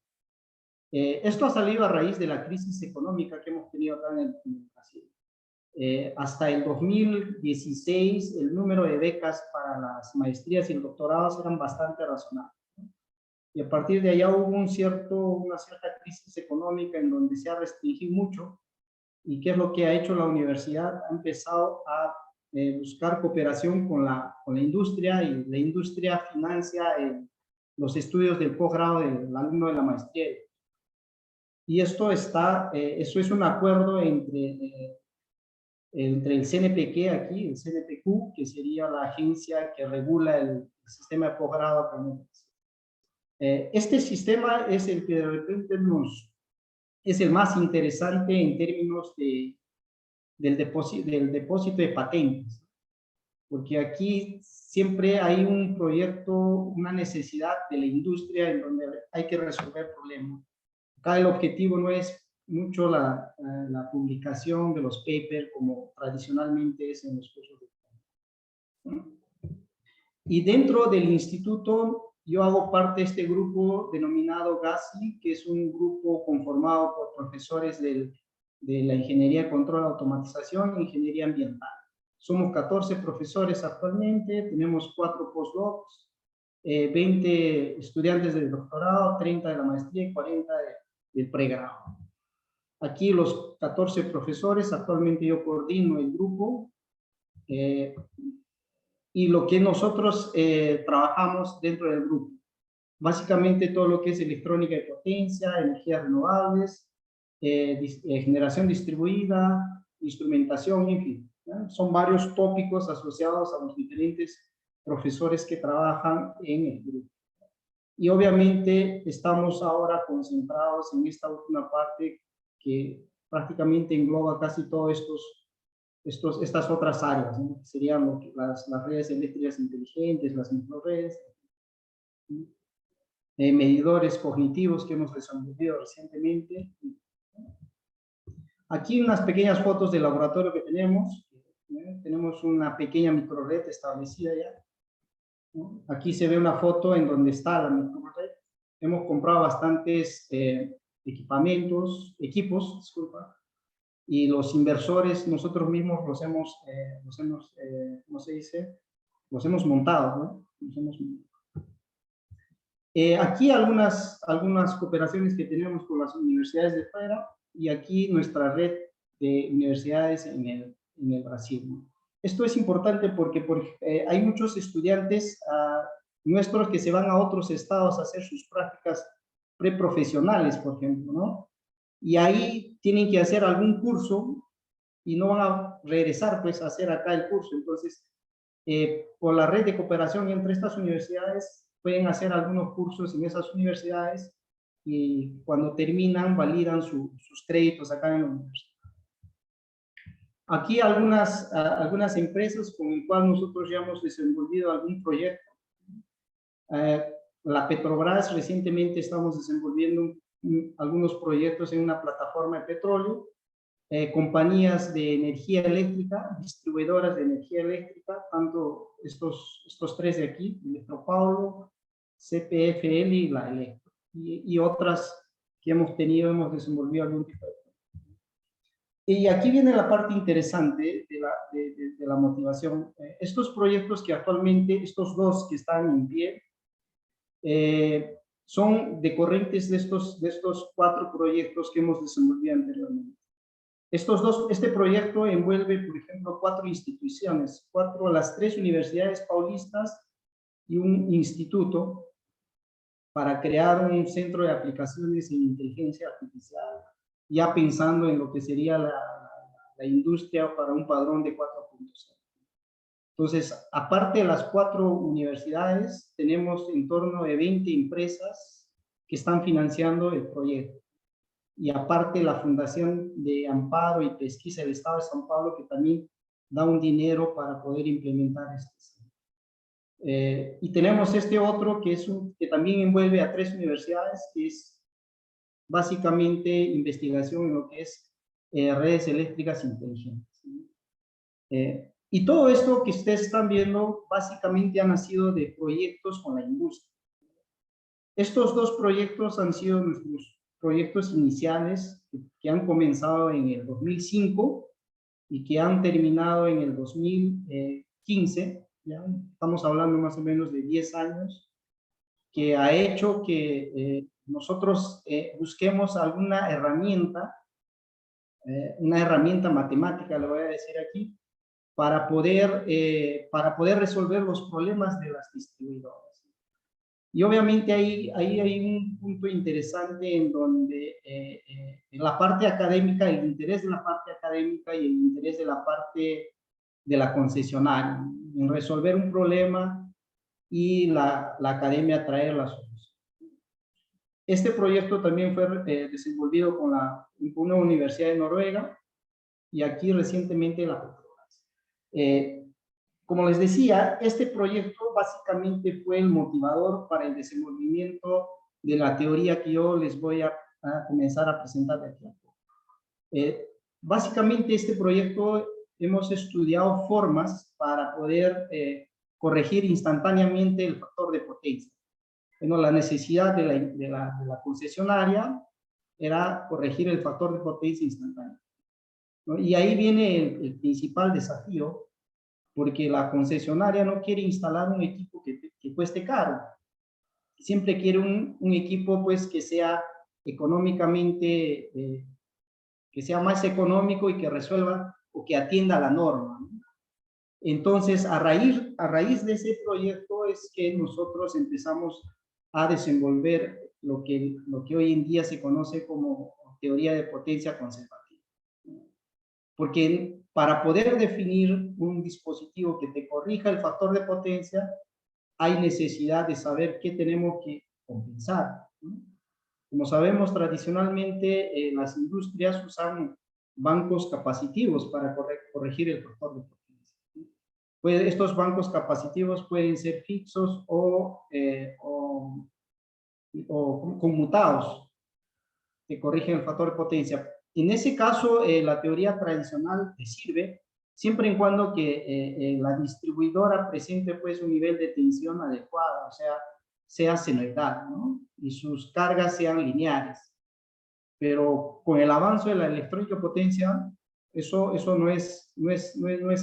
Esto ha salido a raíz de la crisis económica que hemos tenido acá en Brasil. Hasta el 2016, el número de becas para las maestrías y el doctorados eran bastante razonables. Y a partir de allá hubo una cierta crisis económica en donde se ha restringido mucho. ¿Y qué es lo que ha hecho la universidad? Ha empezado a buscar cooperación con la industria, y la industria financia los estudios del posgrado del alumno de la maestría. Y eso es un acuerdo entre el CNPq aquí, el CNPq, que sería la agencia que regula el sistema de posgrado acá en Brasil. Este sistema es el que de repente es el más interesante en términos del depósito de patentes, porque aquí siempre hay un proyecto, una necesidad de la industria en donde hay que resolver problemas. Acá el objetivo no es mucho la publicación de los papers como tradicionalmente es en los cursos de... Y dentro del instituto yo hago parte de este grupo denominado GASI, que es un grupo conformado por profesores de la Ingeniería de Control, Automatización e Ingeniería Ambiental. Somos 14 profesores actualmente, tenemos 4 postdocs, 20 estudiantes del doctorado, 30 de la maestría y 40 del pregrado. Aquí los 14 profesores, actualmente yo coordino el grupo, y lo que nosotros trabajamos dentro del grupo. Básicamente todo lo que es electrónica de potencia, energías renovables, generación distribuida, instrumentación, en fin. ¿Ya? Son varios tópicos asociados a los diferentes profesores que trabajan en el grupo. Y obviamente estamos ahora concentrados en esta última parte que prácticamente engloba casi todas estas otras áreas, ¿no? Serían las redes eléctricas inteligentes, las microredes, medidores cognitivos que hemos desarrollado recientemente. Aquí unas pequeñas fotos del laboratorio que tenemos. Tenemos una pequeña microred establecida ya. Aquí se ve una foto en donde está la microred. Hemos comprado bastantes equipos, disculpa, y los inversores nosotros mismos ¿cómo se dice? Los hemos montado, ¿no? Aquí algunas cooperaciones que tenemos con las universidades de fuera, y aquí nuestra red de universidades en el Brasil, ¿no? Esto es importante porque hay muchos estudiantes nuestros que se van a otros estados a hacer sus prácticas preprofesionales, por ejemplo, ¿no? Y ahí tienen que hacer algún curso y no van a regresar pues a hacer acá el curso. Entonces, por la red de cooperación entre estas universidades, pueden hacer algunos cursos en esas universidades y cuando terminan validan sus créditos acá en la universidad. Aquí algunas empresas con las cuales nosotros ya hemos desenvolvido algún proyecto. La Petrobras, recientemente estamos desenvolviendo algunos proyectos en una plataforma de petróleo. Compañías de energía eléctrica, distribuidoras de energía eléctrica, tanto estos tres de aquí, Electropaulo, CPFL y la Electro, y otras que hemos desenvolvido algún tipo de. Y aquí viene la parte interesante de la motivación. Estos proyectos que actualmente, estos dos que están en pie, son decorrentes de estos 4 proyectos que hemos desenvolvido anteriormente. Este proyecto envuelve, por ejemplo, 4 instituciones, las 3 universidades paulistas y un instituto para crear un centro de aplicaciones en inteligencia artificial, ya pensando en lo que sería la industria para un padrón de 4.0. Entonces, aparte de las 4 universidades, tenemos en torno de 20 empresas que están financiando el proyecto. Y aparte la Fundación de Amparo y Pesquisa del Estado de São Paulo, que también da un dinero para poder implementar esto. Y tenemos este otro que también envuelve a 3 universidades, que es básicamente investigación en lo que es redes eléctricas inteligentes. Y todo esto que ustedes están viendo básicamente ha nacido de proyectos con la industria. Estos 2 proyectos han sido nuestros proyectos iniciales que han comenzado en el 2005 y que han terminado en el 2015, ¿ya? Estamos hablando más o menos de 10 años, que ha hecho que nosotros busquemos alguna herramienta, una herramienta matemática, le voy a decir aquí, para poder resolver los problemas de las distribuidoras. Y obviamente ahí hay un punto interesante en donde en la parte académica, el interés de la parte académica y el interés de la parte de la concesionaria, en resolver un problema y la academia traer la solución. Este proyecto también fue desenvolvido con una universidad de Noruega y aquí recientemente la Petrobras. Como les decía, este proyecto básicamente fue el motivador para el desenvolvimiento de la teoría que yo les voy a comenzar a presentar de aquí a poco. Básicamente este proyecto hemos estudiado formas para poder corregir instantáneamente el factor de potencia. Bueno, la necesidad de la concesionaria era corregir el factor de potencia instantáneo, ¿no? Y ahí viene el principal desafío, porque la concesionaria no quiere instalar un equipo que cueste caro. Siempre quiere un equipo pues que sea económicamente, que sea más económico y que resuelva o que atienda la norma, ¿no? Entonces, a raíz de ese proyecto es que nosotros empezamos a desenvolver lo que hoy en día se conoce como teoría de potencia conservativa. Porque para poder definir un dispositivo que te corrija el factor de potencia, hay necesidad de saber qué tenemos que compensar, ¿no? Como sabemos, tradicionalmente las industrias usan bancos capacitivos para corregir el factor de potencia, ¿no? Pues estos bancos capacitivos pueden ser fijos o conmutados, que corrigen el factor de potencia. En ese caso, la teoría tradicional te sirve siempre y cuando que la distribuidora presente pues un nivel de tensión adecuado, o sea, sea senoidal, ¿no? Y sus cargas sean lineares. Pero con el avance de la electrónica potencial, eso no es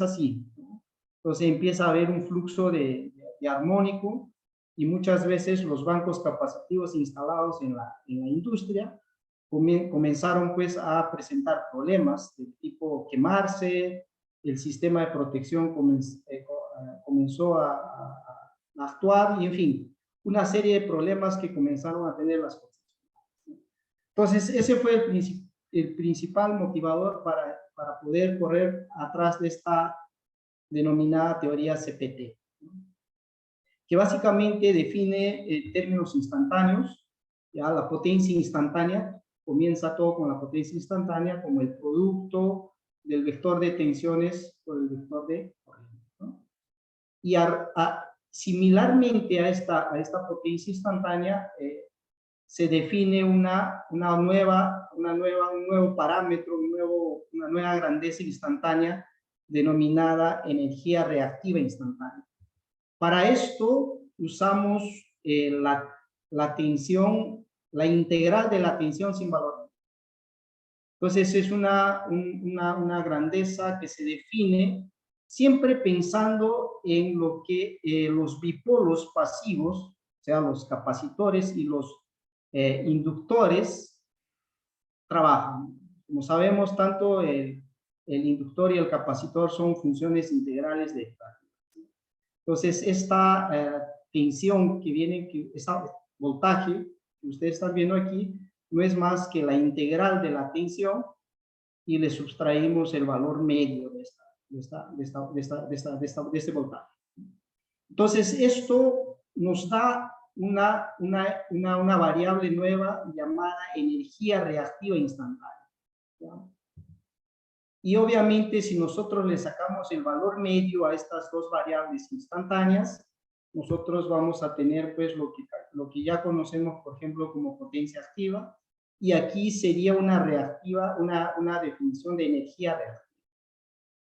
así, ¿no? Entonces empieza a haber un flujo de armónico y muchas veces los bancos capacitivos instalados en la industria comenzaron pues a presentar problemas del tipo quemarse, el sistema de protección comenzó a actuar y en fin, una serie de problemas que comenzaron a tener las cosas. Entonces, ese fue el principal motivador para poder correr atrás de esta denominada teoría CPT, ¿no? Que básicamente define términos instantáneos, ya la potencia instantánea, comienza todo con la potencia instantánea como el producto del vector de tensiones por el vector de corriente, ¿no? Y similarmente a esta potencia instantánea, se define un nuevo parámetro, una nueva grandeza instantánea denominada energía reactiva instantánea. Para esto usamos la tensión, la integral de la tensión sin valor. Entonces es una grandeza que se define siempre pensando en lo que los bipolos pasivos, o sea, los capacitores y los inductores trabajan. Como sabemos, tanto el inductor y el capacitor son funciones integrales de esta. Entonces, esta tensión que viene, este voltaje que ustedes están viendo aquí, no es más que la integral de la tensión y le sustraímos el valor medio de este voltaje. Entonces, esto nos da una variable nueva llamada energía reactiva instantánea, ¿ya? Y obviamente si nosotros le sacamos el valor medio a estas dos variables instantáneas, nosotros vamos a tener pues lo que ya conocemos, por ejemplo, como potencia activa, y aquí sería una definición de energía reactiva.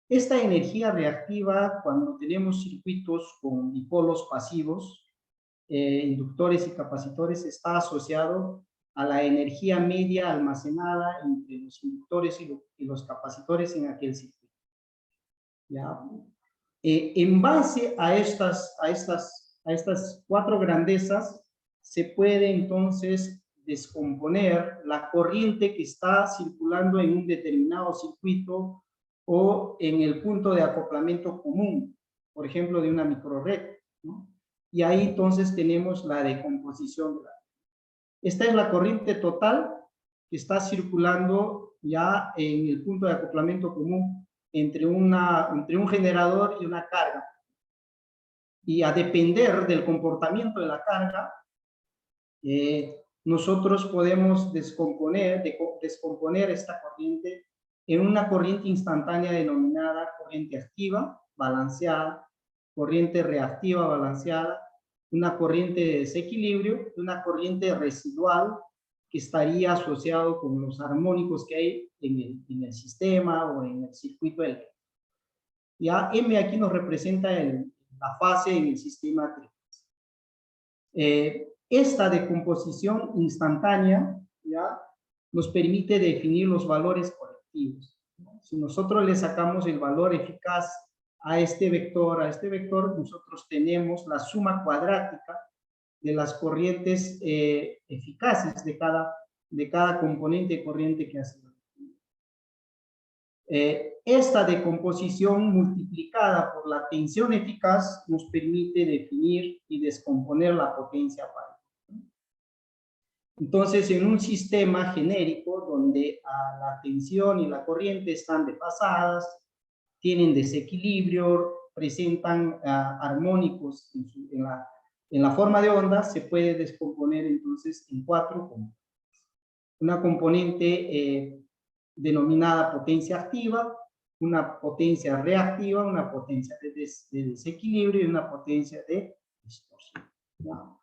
Esta energía reactiva, cuando tenemos circuitos con dipolos pasivos, inductores y capacitores, está asociado a la energía media almacenada entre los inductores y los capacitores en aquel circuito, ¿ya? En base a estas cuatro grandezas, se puede entonces descomponer la corriente que está circulando en un determinado circuito o en el punto de acoplamiento común, por ejemplo, de una microred, ¿no? Y ahí entonces tenemos la decomposición. Esta es la corriente total que está circulando ya en el punto de acoplamiento común entre un generador y una carga. Y a depender del comportamiento de la carga, nosotros podemos descomponer esta corriente en una corriente instantánea denominada corriente activa, balanceada, corriente reactiva balanceada, una corriente de desequilibrio y una corriente residual que estaría asociado con los armónicos que hay en el sistema o en el circuito eléctrico. Ya M aquí nos representa la fase en el sistema 3. Esta decomposición instantánea ya nos permite definir los valores colectivos, ¿no? Si nosotros le sacamos el valor eficaz a este vector, nosotros tenemos la suma cuadrática de las corrientes eficaces de cada componente de corriente que hace. Esta decomposición multiplicada por la tensión eficaz nos permite definir y descomponer la potencia aparente. Entonces, en un sistema genérico donde la tensión y la corriente están desfasadas, tienen desequilibrio, presentan armónicos en la forma de onda, se puede descomponer entonces en cuatro componentes. Una componente denominada potencia activa, una potencia reactiva, una potencia de desequilibrio y una potencia de distorsión, ¿no?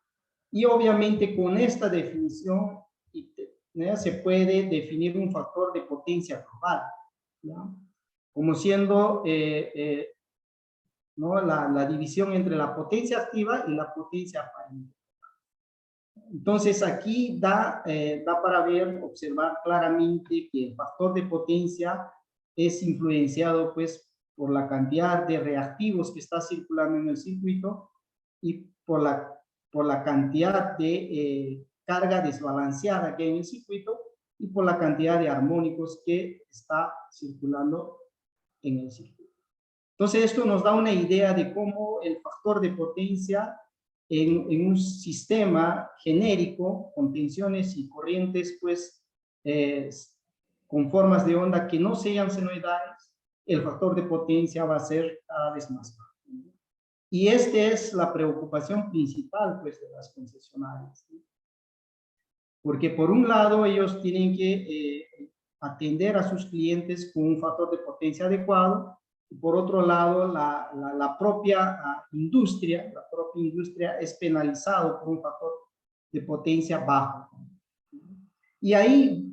Y obviamente con esta definición ¿ya? Se puede definir un factor de potencia global, ¿ya? Como siendo ¿no? la división entre la potencia activa y la potencia aparente. Entonces aquí da para ver, observar claramente que el factor de potencia es influenciado pues por la cantidad de reactivos que está circulando en el circuito y por la cantidad de carga desbalanceada que hay en el circuito y por la cantidad de armónicos que está circulando en el circuito. Entonces esto nos da una idea de cómo el factor de potencia en un sistema genérico con tensiones y corrientes pues con formas de onda que no sean senoidales, el factor de potencia va a ser cada vez más bajo. Y esta es la preocupación principal pues de las concesionarias, ¿sí? Porque por un lado ellos tienen que atender a sus clientes con un factor de potencia adecuado, y por otro lado la propia industria es penalizado por un factor de potencia bajo. Y ahí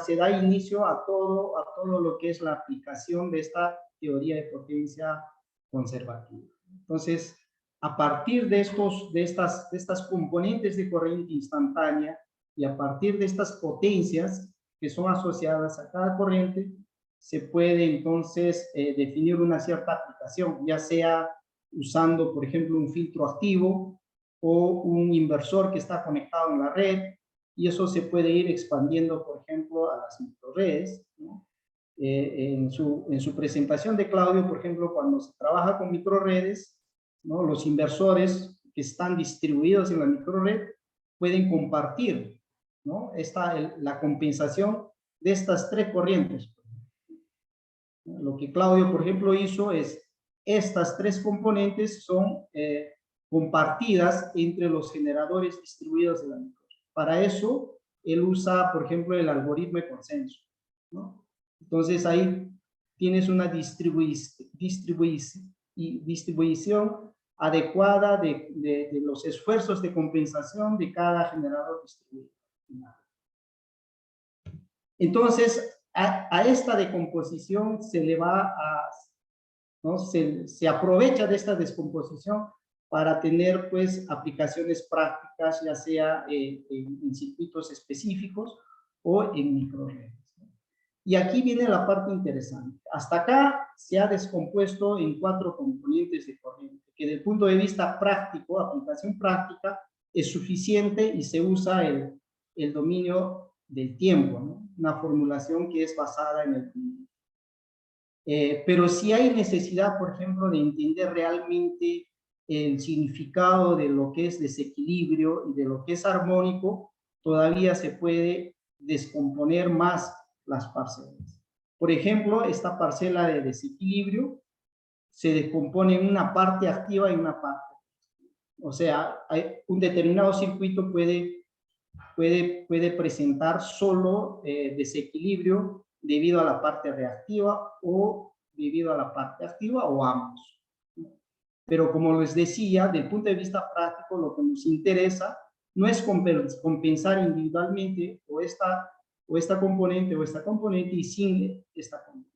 se da inicio a todo lo que es la aplicación de esta teoría de potencia conservativa. Entonces, a partir de estas componentes de corriente instantánea y a partir de estas potencias que son asociadas a cada corriente, se puede entonces definir una cierta aplicación, ya sea usando, por ejemplo, un filtro activo o un inversor que está conectado en la red, y eso se puede ir expandiendo, por ejemplo, a las microredes, ¿no? En su presentación de Claudio, por ejemplo, cuando se trabaja con microredes, ¿no? Los inversores que están distribuidos en la microred pueden compartir, ¿no? La compensación de estas tres corrientes. Lo que Claudio, por ejemplo, hizo es, estas tres componentes son compartidas entre los generadores distribuidos de la microred. Para eso, él usa, por ejemplo, el algoritmo de consenso, ¿no? Entonces, ahí tienes una distribución adecuada de los esfuerzos de compensación de cada generador distribuido. Entonces, a esta decomposición se le va ¿no? Se aprovecha de esta descomposición para tener pues aplicaciones prácticas, ya sea en circuitos específicos o en microredes. Y aquí viene la parte interesante. Hasta acá se ha descompuesto en 4 componentes de corriente, que desde el punto de vista práctico, aplicación práctica, es suficiente y se usa el dominio del tiempo, ¿no? Una formulación que es basada en el tiempo. Pero si hay necesidad, por ejemplo, de entender realmente el significado de lo que es desequilibrio y de lo que es armónico, todavía se puede descomponer más las parcelas. Por ejemplo, esta parcela de desequilibrio se descompone en una parte activa y una parte. O sea, un determinado circuito puede presentar solo desequilibrio debido a la parte reactiva o debido a la parte activa o ambos. Pero como les decía, del punto de vista práctico, lo que nos interesa no es compensar individualmente o esta componente y sin esta componente.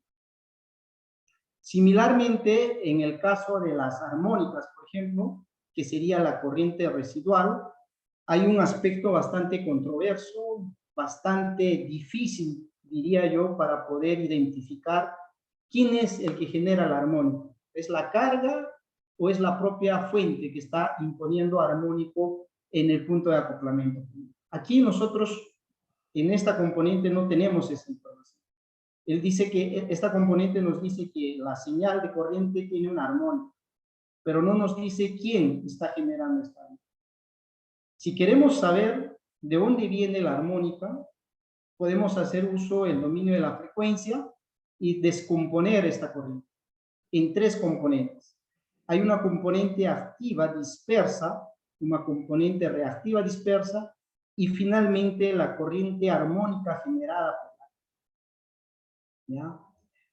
Similarmente, en el caso de las armónicas, por ejemplo, que sería la corriente residual, hay un aspecto bastante controverso, bastante difícil, diría yo, para poder identificar quién es el que genera la armónica. ¿Es la carga o es la propia fuente que está imponiendo armónico en el punto de acoplamiento? Aquí nosotros, en esta componente, no tenemos esa información. Él dice que esta componente nos dice que la señal de corriente tiene una armónica, pero no nos dice quién está generando esta armónica. Si queremos saber de dónde viene la armónica, podemos hacer uso del dominio de la frecuencia y descomponer esta corriente en 3 componentes. Hay una componente activa dispersa, una componente reactiva dispersa y finalmente la corriente armónica generada por la. ¿Ya?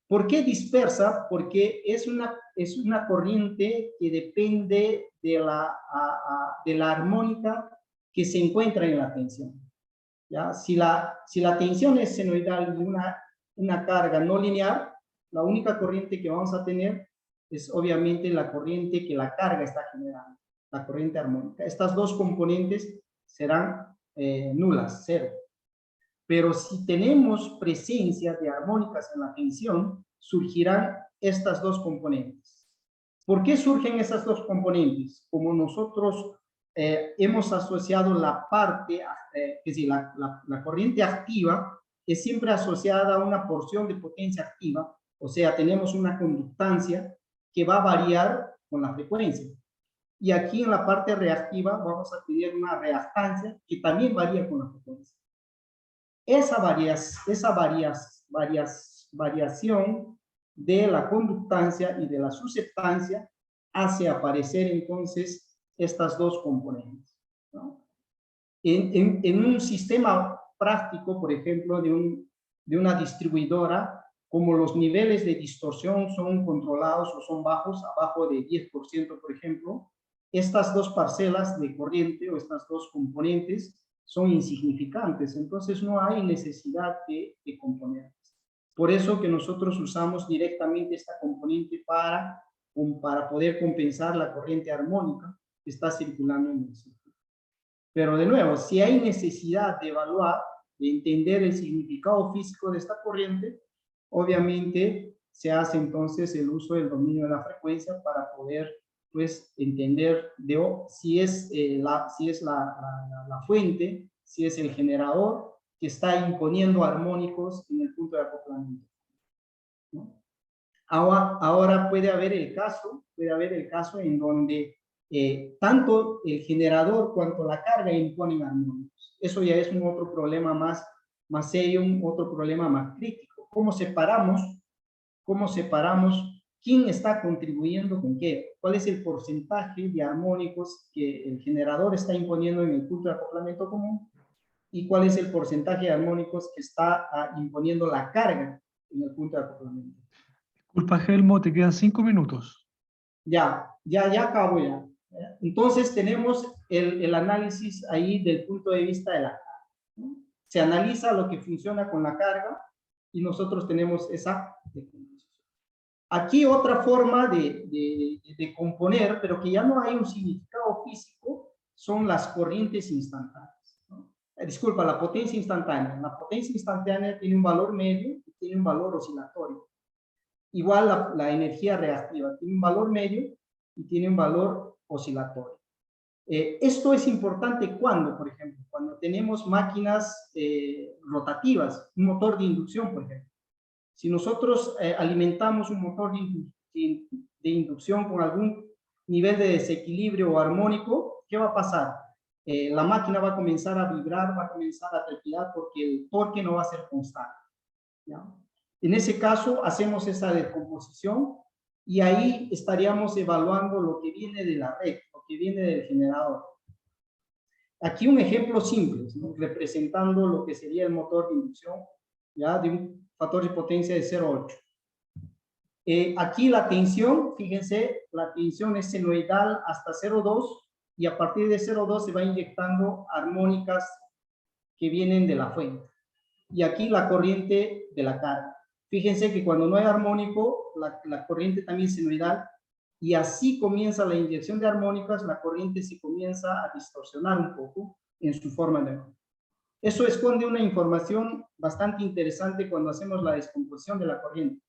¿Por qué dispersa? Porque es una corriente que depende de la armónica que se encuentra en la tensión. ¿ya? Si la tensión es senoidal y una carga no lineal, la única corriente que vamos a tener es obviamente la corriente que la carga está generando, la corriente armónica. Estas dos componentes serán nulas, cero. Pero si tenemos presencia de armónicas en la tensión, surgirán estas dos componentes. ¿Por qué surgen esas dos componentes? Como nosotros hemos asociado la parte, es decir, la corriente activa es siempre asociada a una porción de potencia activa, o sea, tenemos una conductancia que va a variar con la frecuencia. Y aquí en la parte reactiva vamos a tener una reactancia que también varía con la frecuencia. Esa variación de la conductancia y de la susceptancia hace aparecer entonces estas dos componentes, ¿no? En un sistema práctico, por ejemplo, de una distribuidora, como los niveles de distorsión son controlados o son bajos, abajo de 10%, por ejemplo, estas dos parcelas de corriente o estas dos componentes son insignificantes, entonces no hay necesidad de componentes. Por eso que nosotros usamos directamente esta componente para poder compensar la corriente armónica que está circulando en el circuito. Pero de nuevo, si hay necesidad de evaluar, de entender el significado físico de esta corriente, obviamente se hace entonces el uso del dominio de la frecuencia para poder pues entender si es la fuente, si es el generador que está imponiendo armónicos en el punto de acoplamiento, ¿no? Ahora puede haber el caso en donde tanto el generador cuanto la carga imponen armónicos. Eso ya es un otro problema más serio, un otro problema más crítico. ¿Cómo separamos quién está contribuyendo con qué? ¿Cuál es el porcentaje de armónicos que el generador está imponiendo en el punto de acoplamiento común? ¿Y cuál es el porcentaje de armónicos que está imponiendo la carga en el punto de acoplamiento? Disculpa, Helmo, te quedan 5 minutos. Ya acabo ya. Entonces tenemos el análisis ahí del punto de vista de la carga, ¿no? Se analiza lo que funciona con la carga y nosotros tenemos esa decomposición. Aquí otra forma de componer, pero que ya no hay un significado físico, son las corrientes instantáneas, ¿no? Disculpa, la potencia instantánea. La potencia instantánea tiene un valor medio y tiene un valor oscilatorio. Igual la energía reactiva tiene un valor medio y tiene un valor oscilatorio. Esto es importante cuando, por ejemplo, cuando tenemos máquinas rotativas, un motor de inducción, por ejemplo. Si nosotros alimentamos un motor de inducción con algún nivel de desequilibrio o armónico, ¿qué va a pasar? La máquina va a comenzar a vibrar, va a comenzar a trepidar porque el torque no va a ser constante, ¿ya? En ese caso, hacemos esa decomposición y ahí estaríamos evaluando lo que viene de la red, lo que viene del generador. Aquí un ejemplo simple, ¿no? Representando lo que sería el motor de inducción, ya de un factor de potencia de 0,8. Aquí la tensión, fíjense, la tensión es senoidal hasta 0,2 y a partir de 0,2 se va inyectando armónicas que vienen de la fuente. Y aquí la corriente de la carga. Fíjense que cuando no hay armónico, la corriente también es senoidal, y así comienza la inyección de armónicas, la corriente se comienza a distorsionar un poco en su forma de onda. Eso esconde una información bastante interesante cuando hacemos la descomposición de la corriente.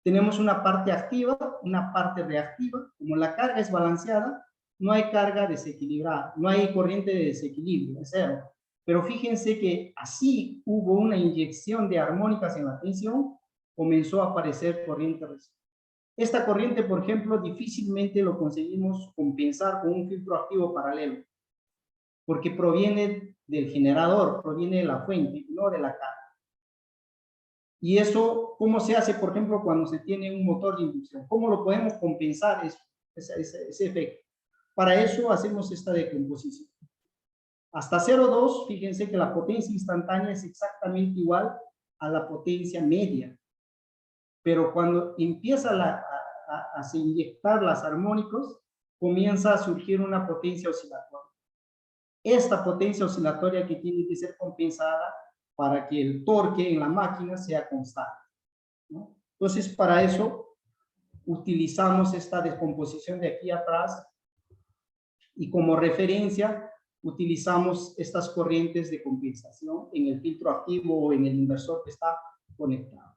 Tenemos una parte activa, una parte reactiva. Como la carga es balanceada, no hay carga desequilibrada, no hay corriente de desequilibrio, es cero. Pero fíjense que así hubo una inyección de armónicas en la tensión, comenzó a aparecer corriente residual. Esta corriente, por ejemplo, difícilmente lo conseguimos compensar con un filtro activo paralelo, porque proviene del generador, proviene de la fuente, no de la carga. Y eso, ¿cómo se hace, por ejemplo, cuando se tiene un motor de inducción? ¿Cómo lo podemos compensar ese efecto? Para eso hacemos esta decomposición. Hasta 0,2, fíjense que la potencia instantánea es exactamente igual a la potencia media. Pero cuando empieza a se inyectar las armónicos, comienza a surgir una potencia oscilatoria. esta potencia oscilatoria que tiene que ser compensada para que el torque en la máquina sea constante, ¿no? Entonces, para eso utilizamos esta descomposición de aquí atrás y como referencia utilizamos estas corrientes de compensación en el filtro activo o en el inversor que está conectado.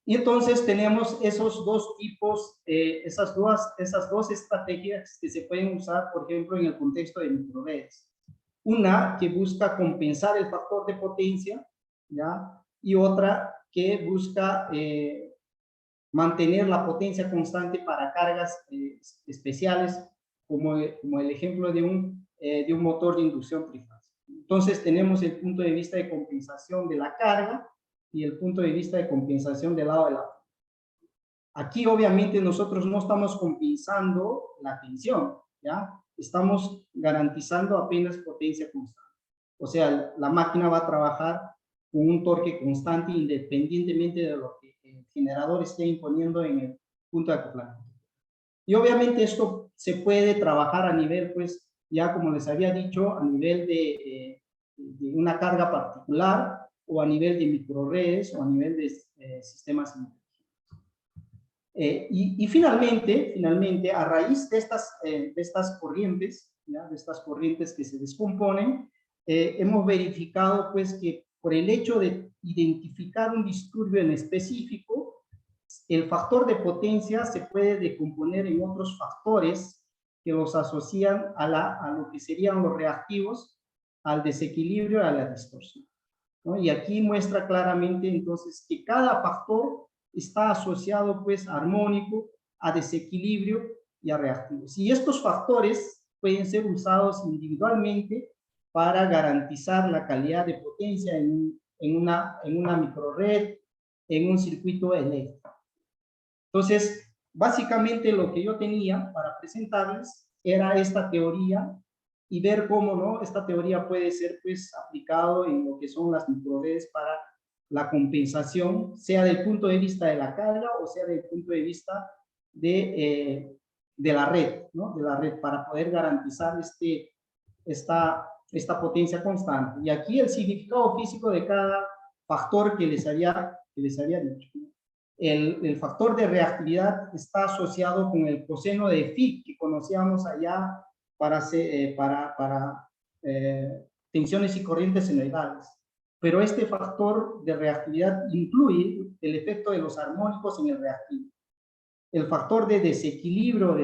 Y entonces tenemos esos dos tipos, esas dos estrategias que se pueden usar, por ejemplo, en el contexto de microredes. Una que busca compensar el factor de potencia, ¿ya? Y otra que busca mantener la potencia constante para cargas especiales, como el ejemplo de un motor de inducción trifásica. Entonces tenemos el punto de vista de compensación de la carga y el punto de vista de compensación del lado de la. Aquí obviamente nosotros no estamos compensando la tensión, ¿ya? Estamos garantizando apenas potencia constante. O sea, la máquina va a trabajar con un torque constante independientemente de lo que el generador esté imponiendo en el punto de acoplamiento. Y obviamente esto se puede trabajar a nivel, pues, ya como les había dicho, a nivel de una carga particular o a nivel de microredes o a nivel de sistemas inteligentes. Y finalmente, a raíz de estas corrientes, ¿ya? De estas corrientes que se descomponen, hemos verificado pues que por el hecho de identificar un disturbio en específico, el factor de potencia se puede decomponer en otros factores que los asocian a lo que serían los reactivos, al desequilibrio y a la distorsión, ¿no? Y aquí muestra claramente entonces que cada factor está asociado pues armónico, a desequilibrio y a reactivos. Y estos factores pueden ser usados individualmente para garantizar la calidad de potencia en una microred, en un circuito eléctrico. Entonces, básicamente lo que yo tenía para presentarles era esta teoría y ver cómo, ¿no?, esta teoría puede ser pues aplicado en lo que son las microredes para la compensación, sea del punto de vista de la carga o sea del punto de vista de la red, ¿no? De la red, para poder garantizar esta potencia constante. Y aquí el significado físico de cada factor que les había dicho. El factor de reactividad está asociado con el coseno de phi que conocíamos allá para tensiones y corrientes senoidales. Pero este factor de reactividad incluye el efecto de los armónicos en el reactivo. El factor de desequilibrio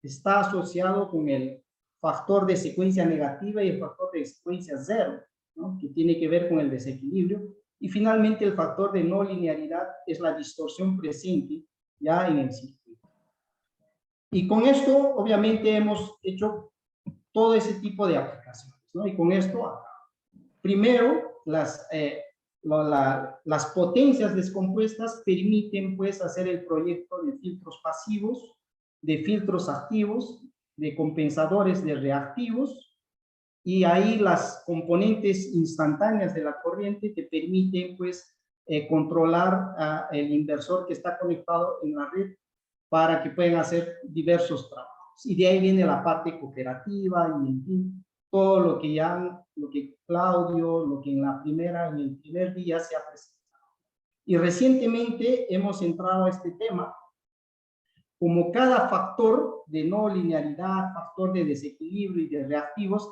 está asociado con el factor de secuencia negativa y el factor de secuencia cero, ¿no?, que tiene que ver con el desequilibrio. Y finalmente el factor de no linearidad es la distorsión presente ya en el circuito. Y con esto obviamente hemos hecho todo ese tipo de aplicaciones, ¿no? Y con esto, primero, las potencias descompuestas permiten pues hacer el proyecto de filtros pasivos, de filtros activos, de compensadores de reactivos, y ahí las componentes instantáneas de la corriente que permiten pues controlar el inversor que está conectado en la red para que puedan hacer diversos trabajos. Y de ahí viene la parte cooperativa y en fin, todo lo que Claudio, lo que en el primer día se ha presentado. Y recientemente hemos entrado a este tema. Como cada factor de no linealidad, factor de desequilibrio y de reactivos,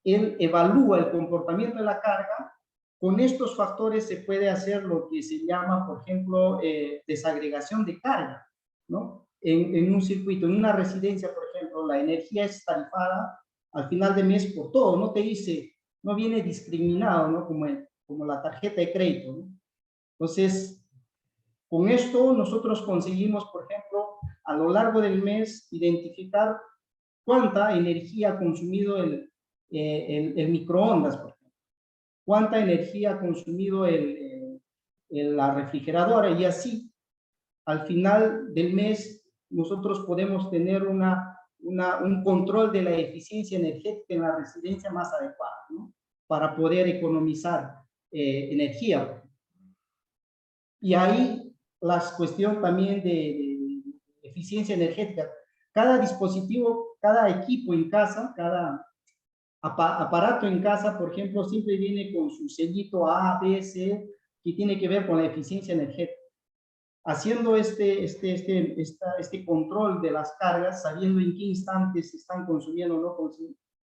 él evalúa el comportamiento de la carga. Con estos factores se puede hacer lo que se llama, por ejemplo, desagregación de carga, ¿no? En un circuito, en una residencia, por ejemplo, la energía es tarifada al final de mes por todo, no te dice, no viene discriminado, ¿no?, como la tarjeta de crédito, ¿no? Entonces, con esto nosotros conseguimos, por ejemplo, a lo largo del mes, identificar cuánta energía ha consumido el microondas, por ejemplo, cuánta energía ha consumido la refrigeradora, y así, al final del mes, nosotros podemos tener un control de la eficiencia energética en la residencia más adecuada, ¿no?, para poder economizar energía. Y ahí la cuestión también de eficiencia energética. Cada dispositivo, cada equipo en casa, cada aparato en casa, por ejemplo, siempre viene con su sellito A, B, C, que tiene que ver con la eficiencia energética. Haciendo este control de las cargas, sabiendo en qué instantes se están consumiendo o no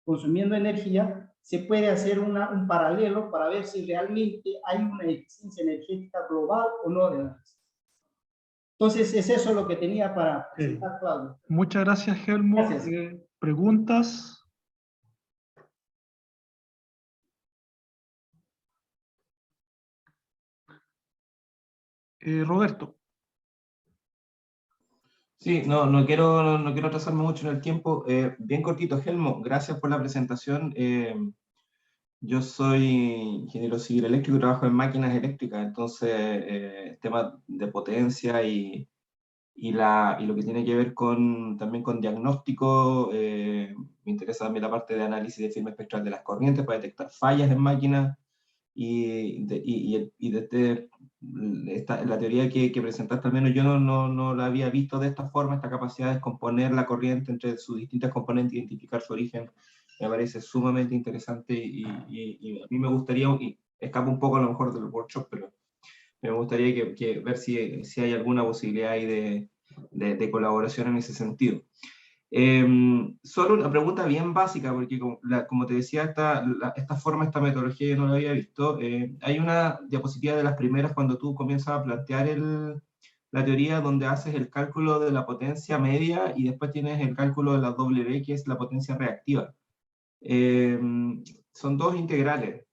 consumiendo energía, se puede hacer un paralelo para ver si realmente hay una eficiencia energética global o no de la red. Entonces, es eso lo que tenía para presentar, Claudio. Muchas gracias, Helmut. Gracias. ¿Preguntas? Roberto. Sí, no quiero atrasarme mucho en el tiempo. Bien cortito, Helmut, gracias por la presentación. Yo soy ingeniero civil eléctrico y trabajo en máquinas eléctricas, entonces el tema de potencia y lo que tiene que ver también con diagnóstico, me interesa también la parte de análisis de firma espectral de las corrientes para detectar fallas en máquinas la teoría que presentaste, al menos yo no la había visto de esta forma, esta capacidad de descomponer la corriente entre sus distintas componentes, identificar su origen, me parece sumamente interesante y a mí me gustaría, y escapo un poco a lo mejor del workshop, pero me gustaría ver si hay alguna posibilidad ahí de colaboración en ese sentido. Solo una pregunta bien básica, porque como te decía, esta forma, esta metodología yo no la había visto. Hay una diapositiva de las primeras cuando tú comienzas a plantear la teoría donde haces el cálculo de la potencia media y después tienes el cálculo de la W, que es la potencia reactiva. Son dos integrales,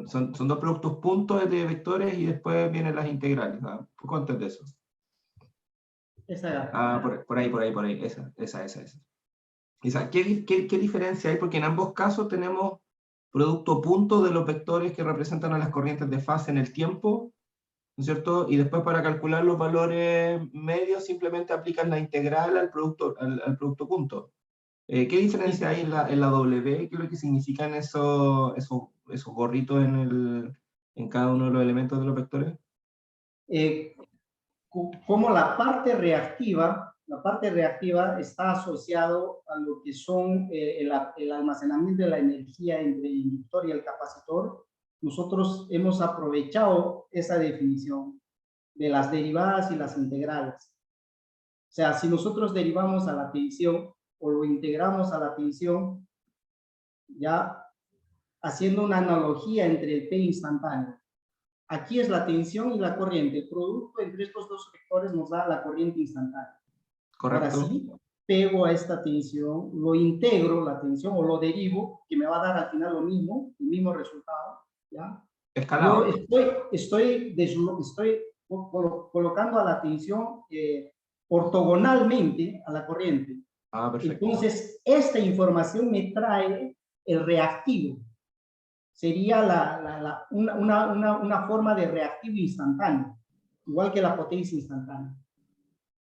son dos productos puntos de vectores y después vienen las integrales. ¿No? ¿Poco antes de eso? Por ahí, esa. ¿Qué diferencia hay? Porque en ambos casos tenemos producto punto de los vectores que representan a las corrientes de fase en el tiempo, ¿no es cierto? Y después para calcular los valores medios simplemente aplican la integral al producto punto. ¿Qué diferencia hay en la W? ¿Qué es lo que significan esos gorritos en cada uno de los elementos de los vectores? Como la parte reactiva está asociado a lo que son el almacenamiento de la energía entre el inductor y el capacitor. Nosotros hemos aprovechado esa definición de las derivadas y las integrales. O sea, si nosotros derivamos a la tensión o lo integramos a la tensión, ya haciendo una analogía entre el P instantáneo. Aquí es la tensión y la corriente. El producto entre estos dos vectores nos da la corriente instantánea. Correcto. Ahora sí, pego a esta tensión, lo integro, la tensión, o lo derivo, que me va a dar al final el mismo resultado. ¿Ya? Escalado. Yo estoy colocando a la tensión ortogonalmente a la corriente. Perfecto. Entonces, esta información me trae el reactivo. Sería una forma de reactivo instantáneo, igual que la potencia instantánea.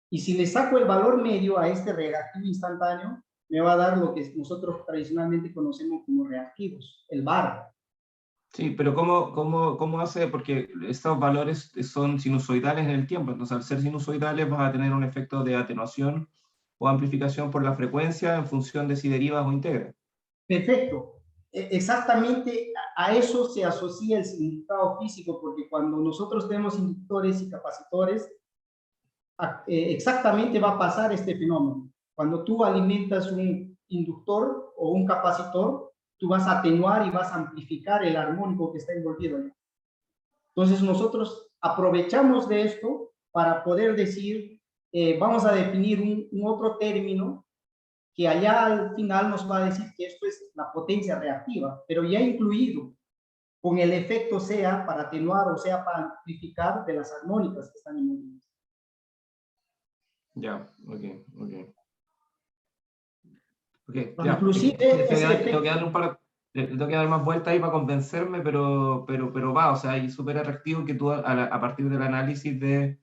Y si le saco el valor medio a este reactivo instantáneo, me va a dar lo que nosotros tradicionalmente conocemos como reactivos, el VAR. Sí, pero ¿cómo hace? Porque estos valores son sinusoidales en el tiempo, entonces al ser sinusoidales vas a tener un efecto de atenuación o amplificación por la frecuencia en función de si derivas o integras. Perfecto. Exactamente a eso se asocia el significado físico, porque cuando nosotros tenemos inductores y capacitores, exactamente va a pasar este fenómeno. Cuando tú alimentas un inductor o un capacitor, tú vas a atenuar y vas a amplificar el armónico que está envolvido. Entonces nosotros aprovechamos de esto para poder decir, vamos a definir un otro término que allá al final nos va a decir que esto es la potencia reactiva, pero ya incluido con el efecto sea para atenuar o sea para amplificar de las armónicas que están envolvidas. Ya, ok, ya. Inclusive tengo que dar más vueltas ahí para convencerme, pero va, o sea, es súper atractivo que tú a partir del análisis de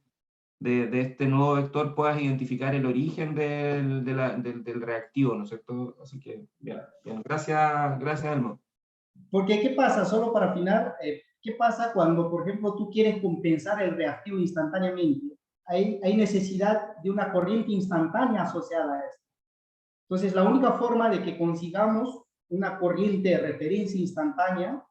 este nuevo vector puedas identificar el origen del reactivo, ¿no es cierto? Así que, bien. Gracias, Helmut. Porque, ¿qué pasa? Solo para afinar, ¿qué pasa cuando, por ejemplo, tú quieres compensar el reactivo instantáneamente? hay necesidad de una corriente instantánea asociada a esto. Entonces, la única forma de que consigamos una corriente de referencia instantánea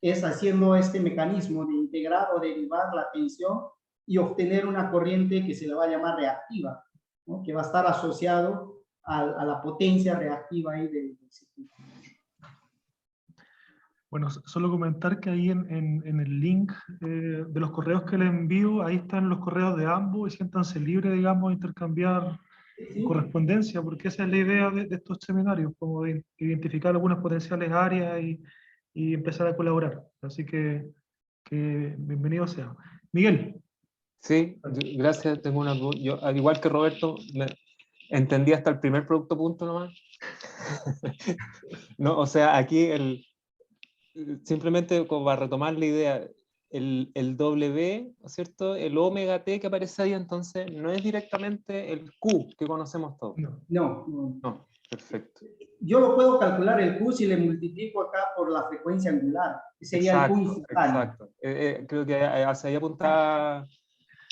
es haciendo este mecanismo de integrar o derivar la tensión y obtener una corriente que se le va a llamar reactiva, ¿no? Que va a estar asociado a la potencia reactiva ahí del circuito. Bueno, solo comentar que ahí en el link de los correos que les envío, ahí están los correos de ambos y siéntanse libres, digamos, de intercambiar correspondencia, porque esa es la idea de estos seminarios, como de identificar algunas potenciales áreas y empezar a colaborar. Así que bienvenido sea. Miguel. Sí, gracias. Tengo una, yo, al igual que Roberto, entendí hasta el primer producto punto nomás. No, o sea, aquí simplemente como para retomar la idea, el W, ¿no es cierto? El omega T que aparece ahí, entonces, no es directamente el Q que conocemos todos. No. Perfecto. Yo lo puedo calcular el Q si le multiplico acá por la frecuencia angular, que sería el Q instantáneo. Exacto. Creo que hacia ahí apuntaba.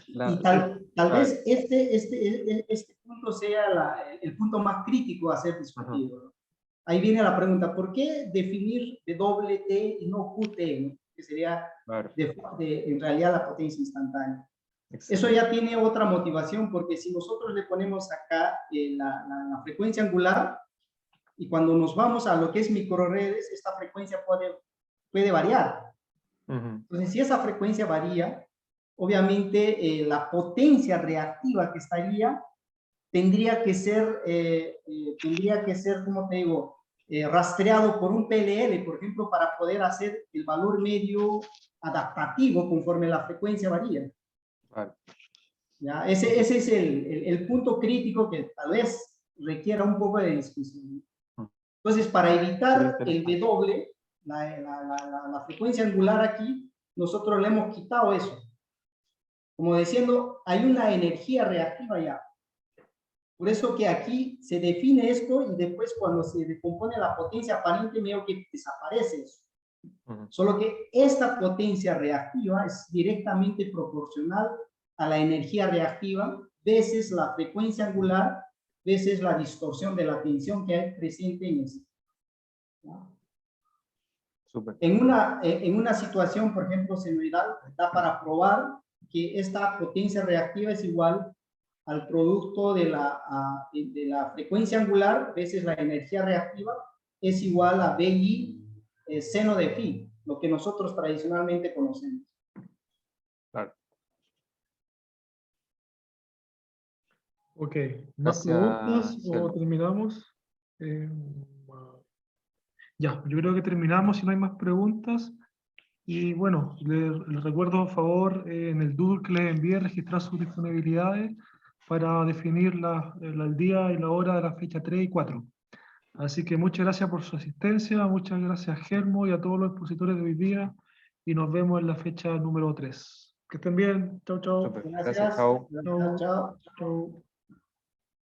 Y tal vez este punto sea el punto más crítico a ser discutido, ¿no? Ahí viene la pregunta, ¿por qué definir de doble T y no QT, ¿no? Que sería en realidad la potencia instantánea? Excelente. Eso ya tiene otra motivación, porque si nosotros le ponemos acá la frecuencia angular, y cuando nos vamos a lo que es microredes, esta frecuencia puede variar. Entonces, si esa frecuencia varía, obviamente la potencia reactiva que estaría tendría que ser, como te digo, rastreado por un PLL, por ejemplo, para poder hacer el valor medio adaptativo conforme la frecuencia varía. Vale. ¿Ya? Ese es el punto crítico que tal vez requiera un poco de discusión. Entonces, para evitar el W, la frecuencia angular aquí, nosotros le hemos quitado eso. Como diciendo, hay una energía reactiva ya. Por eso que aquí se define esto y después cuando se decompone la potencia aparente, medio que desaparece eso. Solo que esta potencia reactiva es directamente proporcional a la energía reactiva veces la frecuencia angular veces la distorsión de la tensión que hay presente en esto. ¿No? En una situación, por ejemplo, senoidal, da para probar que esta potencia reactiva es igual al producto de la frecuencia angular veces la energía reactiva, es igual a BI seno de phi, lo que nosotros tradicionalmente conocemos. Claro. Ok, ¿más preguntas o terminamos? Ya, yo creo que terminamos si no hay más preguntas. Y bueno, les recuerdo, por favor, en el doodle que les envié, registrar sus disponibilidades para definir el día y la hora de la fecha 3 y 4. Así que muchas gracias por su asistencia, muchas gracias Germo y a todos los expositores de hoy día, y nos vemos en la fecha número 3. Que estén bien, chau, chau. Gracias, chau. Chau.